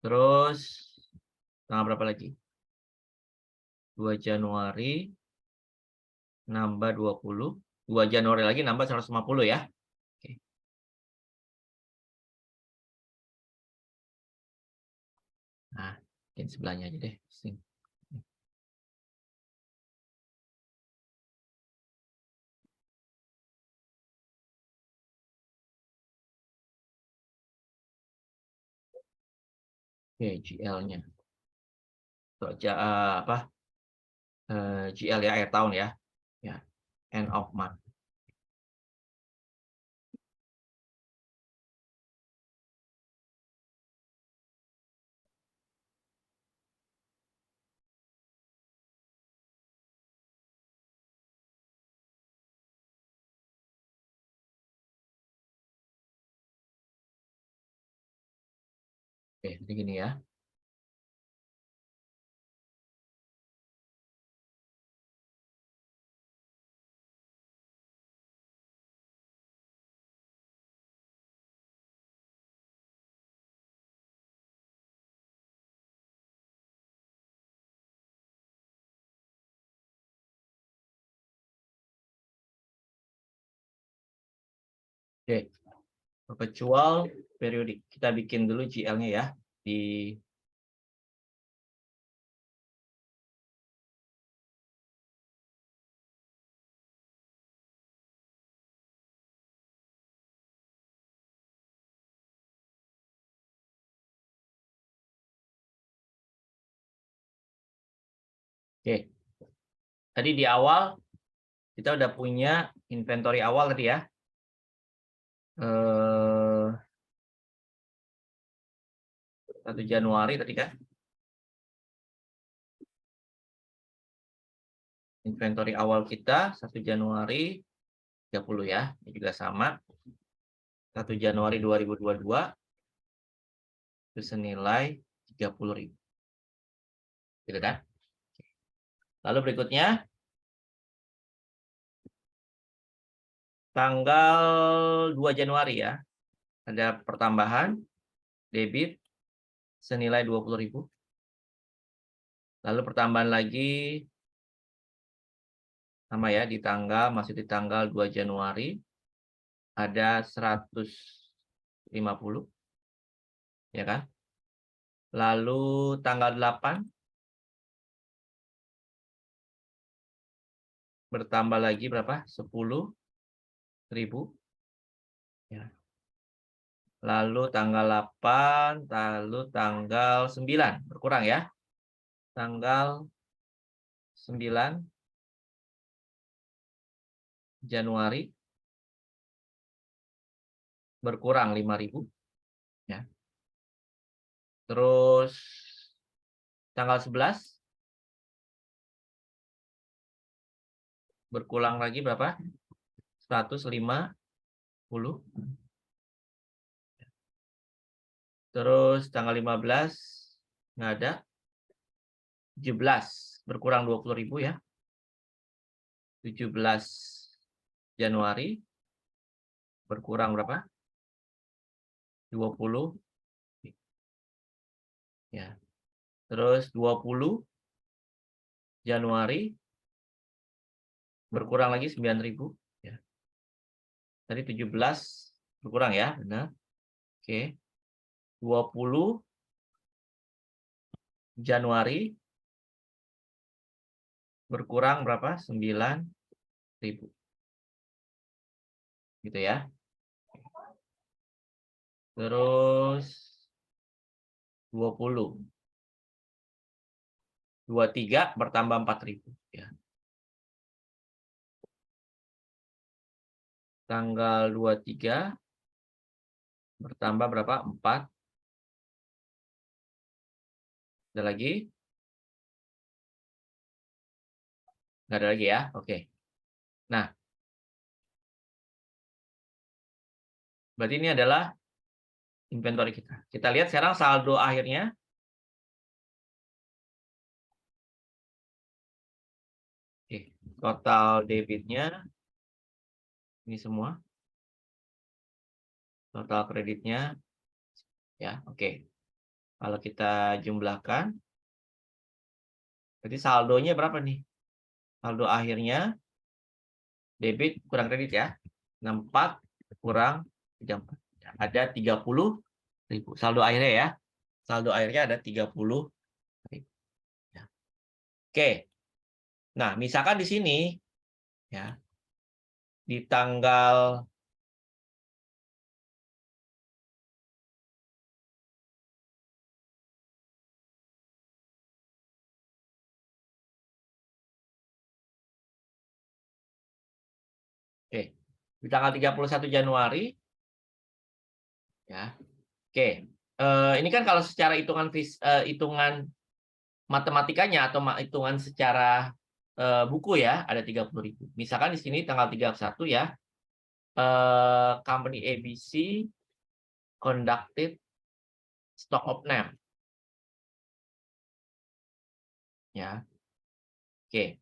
Terus tanggal berapa lagi? 2 Januari nambah 20. 2 Januari lagi nambah 150 ya. Oke. Nah, mungkin sebelahnya aja deh. Sini. Oke, GL-nya. Apa? GL ya, akhir tahun ya. Ya, end of month. Oke, jadi gini ya. Oke, perpetual periodik. Kita bikin dulu GL-nya ya. Di Oke. Tadi di awal kita udah punya inventory awal tadi ya. 1 Januari tadi kan. Inventory awal kita 1 Januari 30 ya. Ini juga sama. 1 Januari 2022 itu senilai 30.000. Gitu kan? Lalu berikutnya tanggal 2 Januari ya. Ada pertambahan debit senilai 20.000. Lalu pertambahan lagi sama ya di tanggal masih di tanggal 2 Januari ada 150 ya kan? Lalu tanggal 8 bertambah lagi berapa? 10.000 ya. Lalu tanggal 8, lalu tanggal 9 berkurang ya. Tanggal 9 Januari berkurang 5.000 ya. Terus tanggal 11 berkurang lagi berapa? 150. Terus tanggal 15 nggak ada. 17 berkurang 20.000 ya. 17 Januari berkurang berapa? 20 ya. Terus 20 Januari berkurang lagi 9.000 ya. Tadi 17 berkurang ya, benar. Oke. 20 Januari berkurang berapa? 9.000. Gitu ya. Terus 23 bertambah 4.000 ya. Tanggal 23 bertambah berapa? 4. Ada lagi? Nggak ada lagi ya? Oke. Nah, berarti ini adalah inventory kita. Kita lihat sekarang saldo akhirnya. Oke, total debitnya ini semua. Total kreditnya ya, oke. Kalau kita jumlahkan berarti saldonya berapa nih? Saldo akhirnya debit kurang kredit ya. 64 kurang 34. Ada 30.000. Saldo akhirnya ya. Saldo akhirnya ada 30.000. Ya. Oke. Nah, misalkan di sini ya, di tanggal di tanggal 31 Januari ya. Oke. Ini kan kalau secara hitungan matematikanya atau hitungan secara buku ya, ada 30.000. Misalkan di sini tanggal 31 ya, company ABC conducted stock option ya. Oke.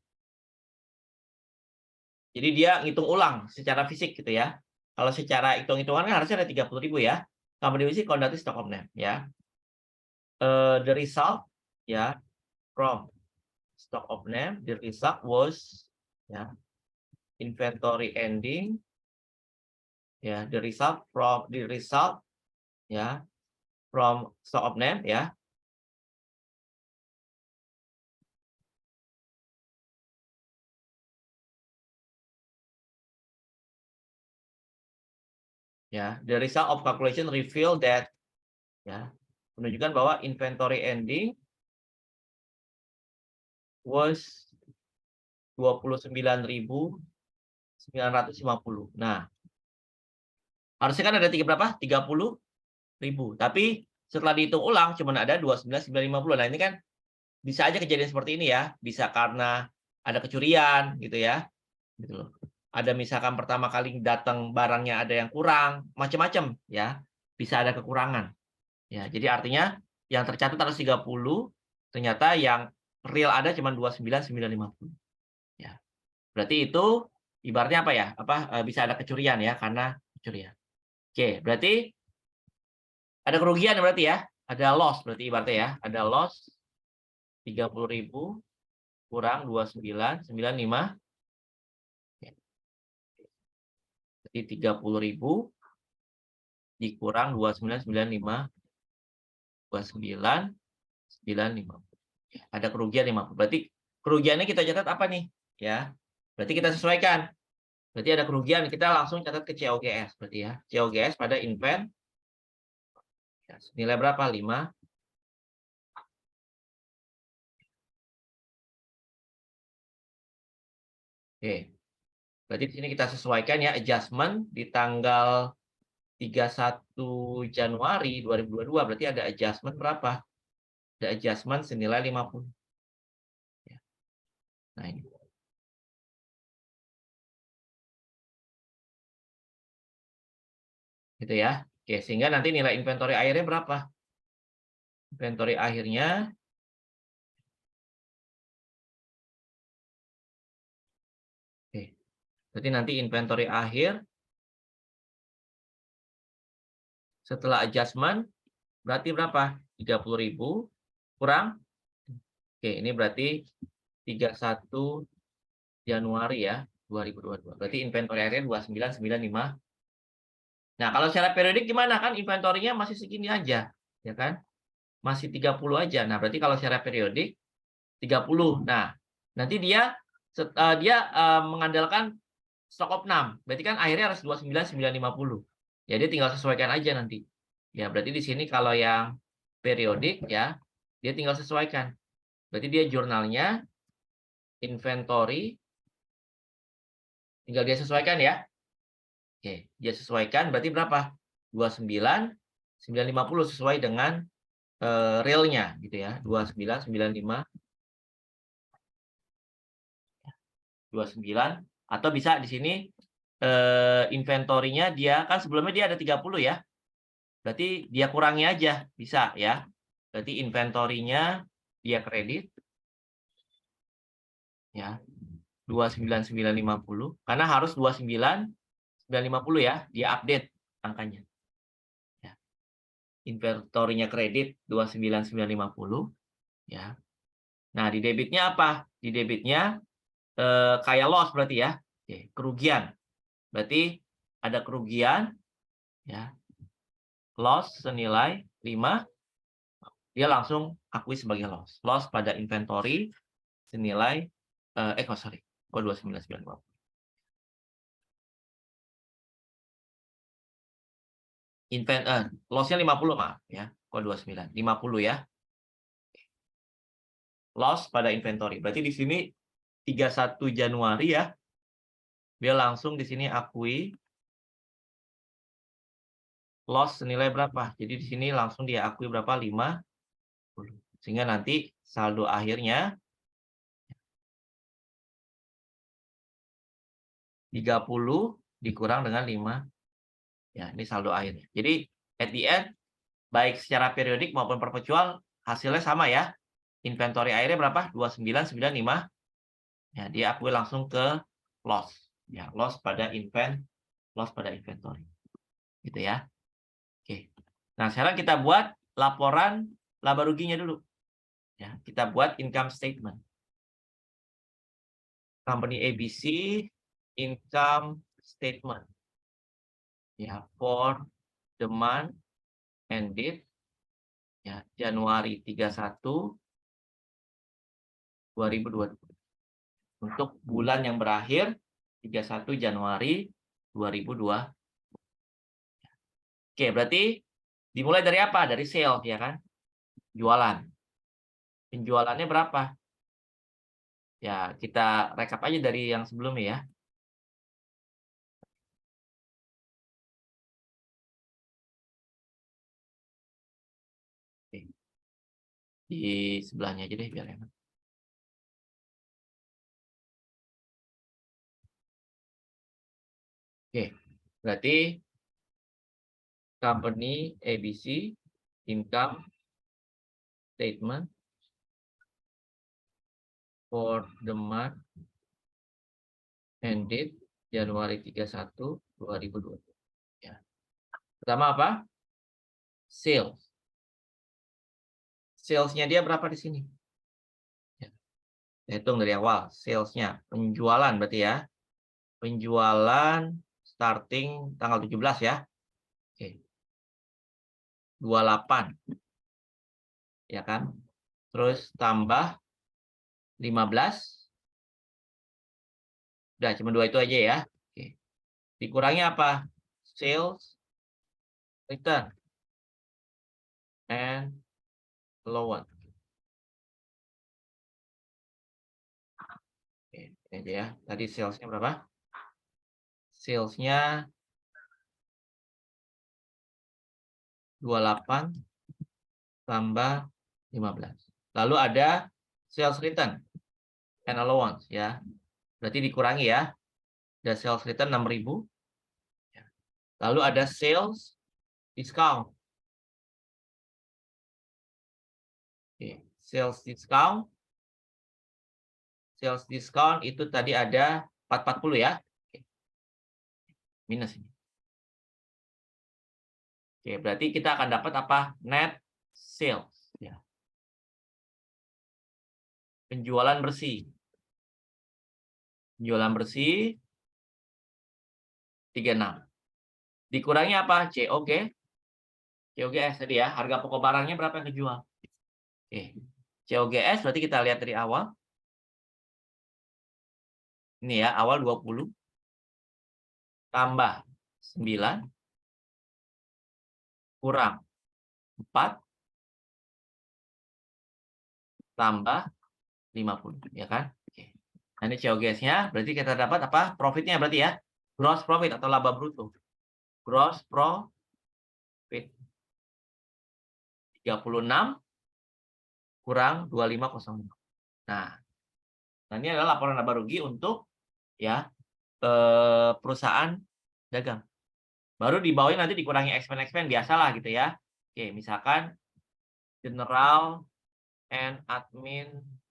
Jadi dia ngitung ulang secara fisik gitu ya. Kalau secara hitung-hitungan kan harusnya ada 30.000 ya. Company ABC conducted stock option ya. The result ya from stock option, the result was ya inventory ending ya, the result ya from stock option ya. Ya, the result of calculation reveal that ya, menunjukkan bahwa inventory ending was 29.950. Nah, harusnya kan ada berapa? 30.000. Tapi setelah dihitung ulang cuma ada 29.950. Nah, ini kan bisa aja kejadian seperti ini ya. Bisa karena ada kecurian gitu ya. Gitu loh. Ada misalkan pertama kali datang barangnya ada yang kurang, macam-macam ya. Bisa ada kekurangan. Ya, jadi artinya yang tercatat harus 30, ternyata yang real ada cuma 29.950. Ya. Berarti itu ibaratnya apa ya? Bisa ada kecurian ya, karena kecurian. Oke, berarti ada kerugian berarti ya? Ada loss berarti ibaratnya ya. Ada loss 30.000 kurang 29.950. Jadi 30.000 dikurang 29.950. Ada kerugian 50. Berarti kerugiannya kita catat apa nih? Ya. Berarti kita sesuaikan. Berarti ada kerugian, kita langsung catat ke COGS berarti ya. COGS pada invent ya, nilai berapa? 5. Oke. Berarti di sini kita sesuaikan ya adjustment di tanggal 31 Januari 2022 berarti ada adjustment berapa? Ada adjustment senilai 50. Ya. Nah ini. Gitu ya. Oke, sehingga nanti nilai inventory akhirnya berapa? Inventory akhirnya oke. Berarti nanti inventory akhir setelah adjustment berarti berapa? 30.000 kurang. Oke, ini berarti 31 Januari ya, 2022. Berarti inventory akhirnya 2995. Nah, kalau secara periodik gimana? Kan inventory-nya masih segini aja, ya kan? Masih 30 aja. Nah, berarti kalau secara periodik 30. Nah, nanti dia mengandalkan stok of 6. Berarti kan akhirnya harus 29.950. Ya, dia tinggal sesuaikan aja nanti. Ya, berarti di sini kalau yang periodik ya, dia tinggal sesuaikan. Berarti dia jurnalnya inventory tinggal dia sesuaikan ya. Oke, dia sesuaikan berarti berapa? 29.950 sesuai dengan realnya gitu ya. 29.95 29 atau bisa di sini inventory-nya dia kan sebelumnya dia ada 30 ya. Berarti dia kurangi aja bisa ya. Berarti inventory-nya dia kredit ya. 29.950 karena harus 29.950 ya, dia update angkanya. Ya. Inventory-nya kredit 29.950 ya. Nah, di debitnya apa? Di debitnya kayak loss berarti ya. Oke, kerugian. Berarti ada kerugian ya. Loss senilai 5, dia langsung akui sebagai loss. Loss pada inventory senilai sorry. 29.950. Loss-nya 50 maaf ya. 29, 50 ya. Loss pada inventory. Berarti di sini 31 Januari ya. Dia langsung di sini akui loss senilai berapa? Jadi di sini langsung dia akui berapa? 50. Sehingga nanti saldo akhirnya 30 dikurang dengan 5. Ya, ini saldo akhirnya. Jadi at the end baik secara periodik maupun perpetual hasilnya sama ya. Inventory akhirnya berapa? 29.995. Ya, dia akui langsung ke loss. Ya, loss pada inventory. Gitu ya. Oke. Nah, sekarang kita buat laporan laba ruginya dulu. Ya, kita buat income statement. Company ABC income statement. Ya, for the month ended ya Januari 31 2022. Untuk bulan yang berakhir 31 Januari 2002. Oke, berarti dimulai dari apa? Dari sales ya kan? Jualan. Penjualannya berapa? Ya, kita rekap aja dari yang sebelumnya ya. Oke. Di sebelahnya aja deh biar enak. Oke, berarti company ABC income statement for the month ended Januari 31 2020. Ya. Pertama apa? Sales. Sales-nya dia berapa di sini? Ya. Hitung dari awal. Sales-nya, penjualan berarti ya. Penjualan starting tanggal 17 ya. Oke. 28. Ya kan? Terus tambah 15. Udah, cuma 2 itu aja ya. Oke. Dikurangi apa? Sales return and allowance. Oke, ini aja ya. Tadi salesnya berapa? Sales-nya 28 tambah 15. Lalu ada sales return and allowance ya. Berarti dikurangi ya. Ada sales return 6.000. Lalu ada sales discount. Oke, sales discount. Sales discount itu tadi ada 440 ya. Oke. Minus ini. Oke, berarti kita akan dapat apa? Net sales ya. Penjualan bersih. Penjualan bersih 36. Dikurangi apa? COG. COGS tadi ya. Harga pokok barangnya berapa yang kejual? Oke. COGS berarti kita lihat dari awal. Ini ya, awal 20 tambah 9 kurang 4 tambah 50 ya kan? Oke. Nah, ini COGS-nya berarti kita dapat apa? Profitnya berarti ya. Gross profit atau laba bruto. Gross profit 36 kurang 2505. Nah, ini adalah laporan laba rugi untuk ya perusahaan dagang. Baru di bawahnya nanti dikurangi expense biasalah gitu ya. Oke, misalkan general and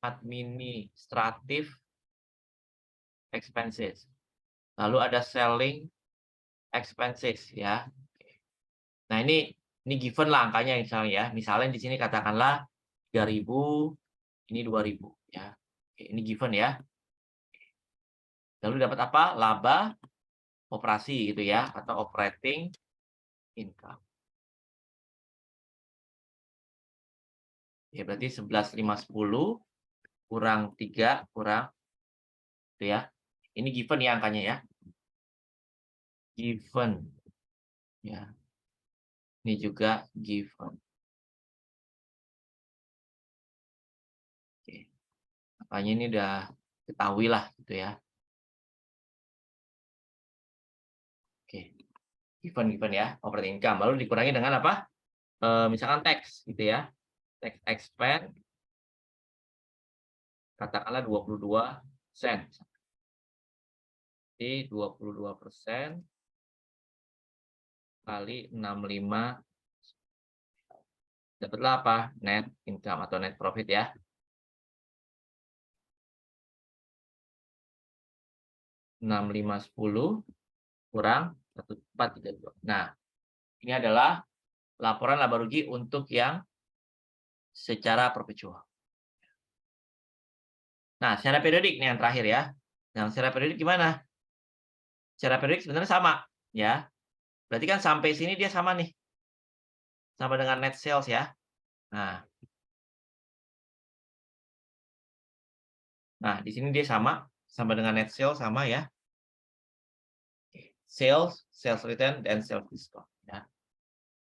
administrative expenses. Lalu ada selling expenses ya. Nah, ini given lah angkanya misalnya ya. Misalnya di sini katakanlah 3.000, ini 2.000 ya. Oke, ini given ya. Lalu dapat apa? Laba operasi gitu ya atau operating income. Ya, berarti 11.510 kurang 3 kurang itu ya. Ini given ya angkanya ya. Given. Ya. Ini juga given. Oke. Makanya ini udah ketahui lah gitu ya. Oke. Given ya, operating income. Lalu dikurangi dengan apa? Misalkan tax gitu ya. Tax expense katakanlah 22 sen. Jadi 22% kali 65 dapatlah apa? Net income atau net profit ya. Enam lima 10 kurang 1432. Nah, ini adalah laporan laba rugi untuk yang secara perpetual. Nah, secara periodik nih yang terakhir ya. Yang secara periodik gimana? Secara periodik sebenarnya sama ya. Berarti kan sampai sini dia sama nih. Sama dengan net sales ya. Nah, di sini dia sama dengan net sales sama ya. Sales, sales return, dan sales discount ya.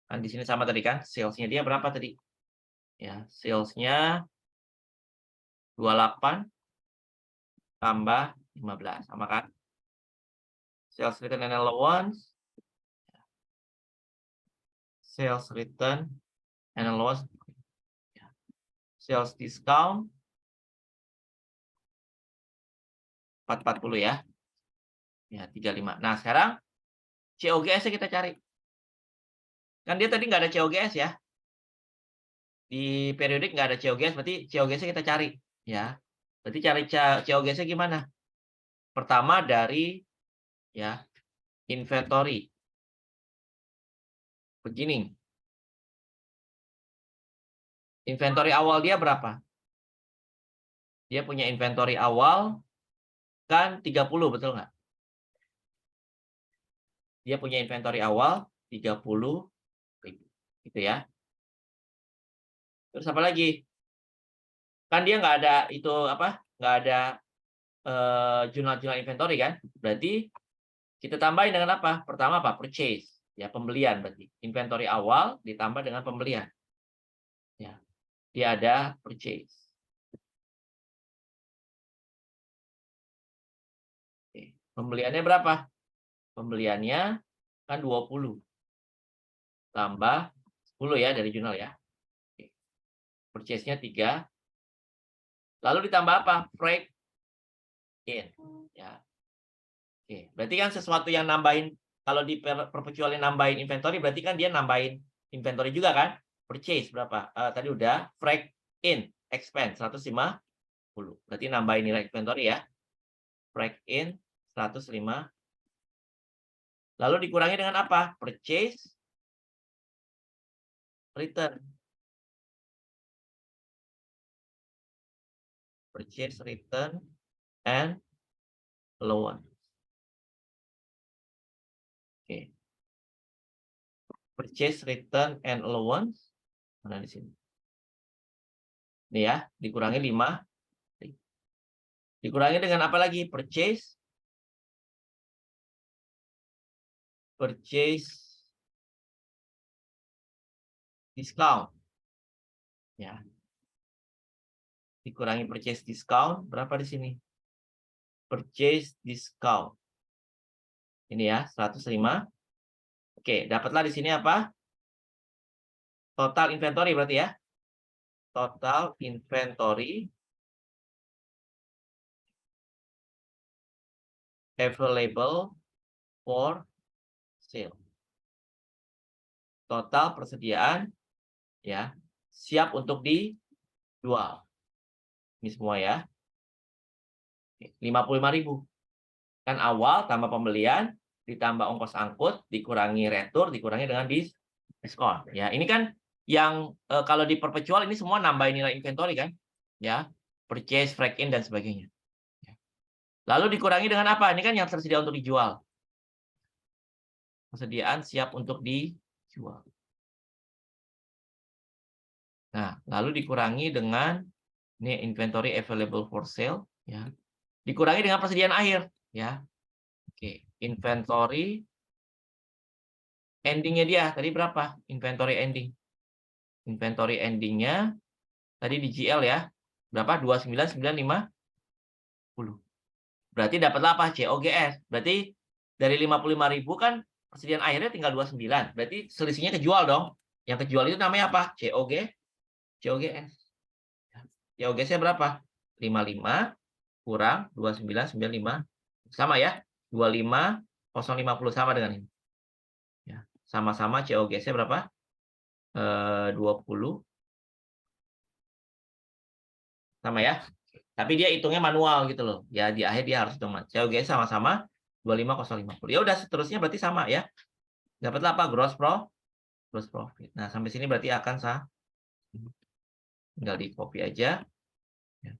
Kan di sini sama tadi kan, sales-nya dia berapa tadi? Ya, sales-nya 28 tambah 15 sama kan? Sales return and allowance, sales return and allowance, sales discount 440 ya. Ya, 35. Nah, sekarang COGS-nya kita cari. Kan dia tadi nggak ada COGS ya. Di periodik nggak ada COGS, berarti COGS-nya kita cari ya. Berarti cari COGS-nya gimana? Pertama dari ya inventory. Begini. Inventory awal dia berapa? Dia punya inventory awal kan 30, betul nggak? Dia punya inventory awal 30.000. Gitu ya. Terus apa lagi? Kan dia nggak ada itu apa? Nggak ada jurnal-jurnal inventory kan? Berarti kita tambahin dengan apa? Pertama apa? Purchase. Ya, pembelian berarti. Inventory awal ditambah dengan pembelian. Ya. Dia ada purchase. Oke. Pembeliannya berapa? Pembeliannya kan 20. Tambah 10 ya dari jurnal ya. Oke. Purchase-nya 3. Lalu ditambah apa? Break in. Ya. Oke. Berarti kan sesuatu yang nambahin, kalau di perpetual nambahin inventory, berarti kan dia nambahin inventory juga kan? Purchase berapa? Tadi udah. Break in. Expense 150. Berarti nambahin nilai inventory ya. Break in 105. Lalu dikurangi dengan apa? Purchase, return. Purchase, return, and allowance. Oke. Purchase, return, and allowance. Mana di sini? Ini ya, dikurangi 5. Dikurangi dengan apa lagi? Purchase, discount. Ya. Dikurangi purchase discount, berapa di sini? Purchase discount. Ini ya, 105. Oke, dapatlah di sini apa? Total inventory berarti ya. Total inventory available for sale. Total persediaan ya, siap untuk dijual. Ini semua ya. 55.000. Kan awal tambah pembelian ditambah ongkos angkut dikurangi retur dikurangi dengan diskon. Ya, ini kan yang kalau di perpetual ini semua nambahin nilai inventory kan? Ya. Purchase, break in dan sebagainya. Ya. Lalu dikurangi dengan apa? Ini kan yang tersedia untuk dijual. Persediaan siap untuk dijual. Nah, lalu dikurangi dengan ini inventory available for sale ya. Dikurangi dengan persediaan akhir ya. Oke, inventory ending-nya dia tadi berapa? Inventory ending. Inventory ending-nya tadi di GL ya. Berapa? 29.950. Berarti dapatlah apa? COGS. Berarti dari 55.000 kan persediaan akhirnya tinggal 29. Berarti selisihnya kejual dong. Yang kejual itu namanya apa? COGS. COGS-nya berapa? 55 kurang 29.950. Sama ya. 25.050 sama dengan ini. Ya, sama-sama COGS-nya berapa? 20. Sama ya. Tapi dia hitungnya manual gitu loh. Ya di akhir dia harus hitung. COGS sama-sama 25.050. Ya udah seterusnya berarti sama ya. Dapatlah apa? Gross profit. Nah, sampai sini berarti akan sah. Tinggal di copy aja. Ya.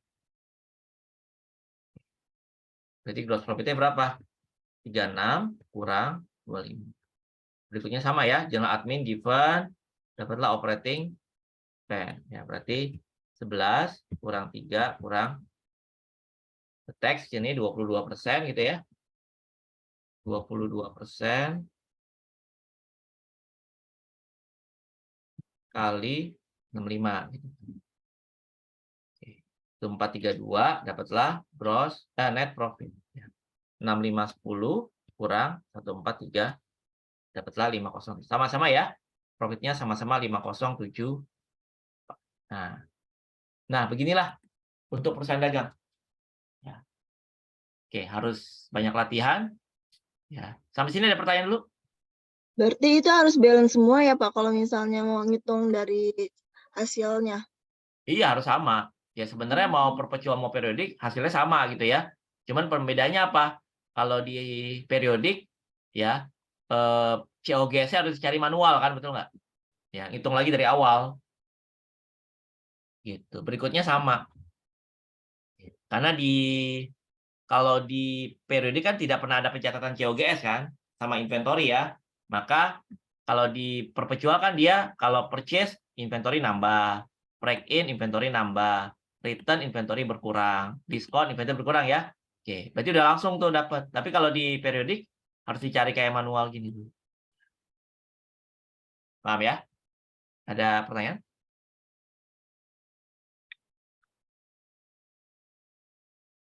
Berarti gross profitnya berapa? 36 kurang 25. Berikutnya sama ya. Journal admin given. Dapatlah operating spend. Ya, berarti 11 kurang 3 kurang tax ini 22% gitu ya. 22% kali 65 gitu. Oke. Itu 432 dapatlah net profit. 6510 kurang 143 dapatlah 50. Sama-sama ya. Profitnya sama-sama 507. Nah, beginilah untuk perusahaan dagang. Ya. Oke, harus banyak latihan. Ya. Sampai sini ada pertanyaan dulu? Berarti itu harus balance semua ya Pak, kalau misalnya mau ngitung dari hasilnya? Iya, harus sama. Ya sebenarnya mau perpetual mau periodik hasilnya sama gitu ya. Cuman perbedaannya apa? Kalau di periodik ya COGS-nya harus cari manual kan, betul nggak? Ya, hitung lagi dari awal. Gitu. Berikutnya sama. Karena kalau di periodik kan tidak pernah ada pencatatan COGS kan sama inventory ya. Maka kalau di perpetual kan dia kalau purchase inventory nambah, break in inventory nambah, return inventory berkurang, diskon inventory berkurang ya. Oke, berarti udah langsung tuh dapat. Tapi kalau di periodik harus dicari kayak manual gini dulu. Paham ya? Ada pertanyaan?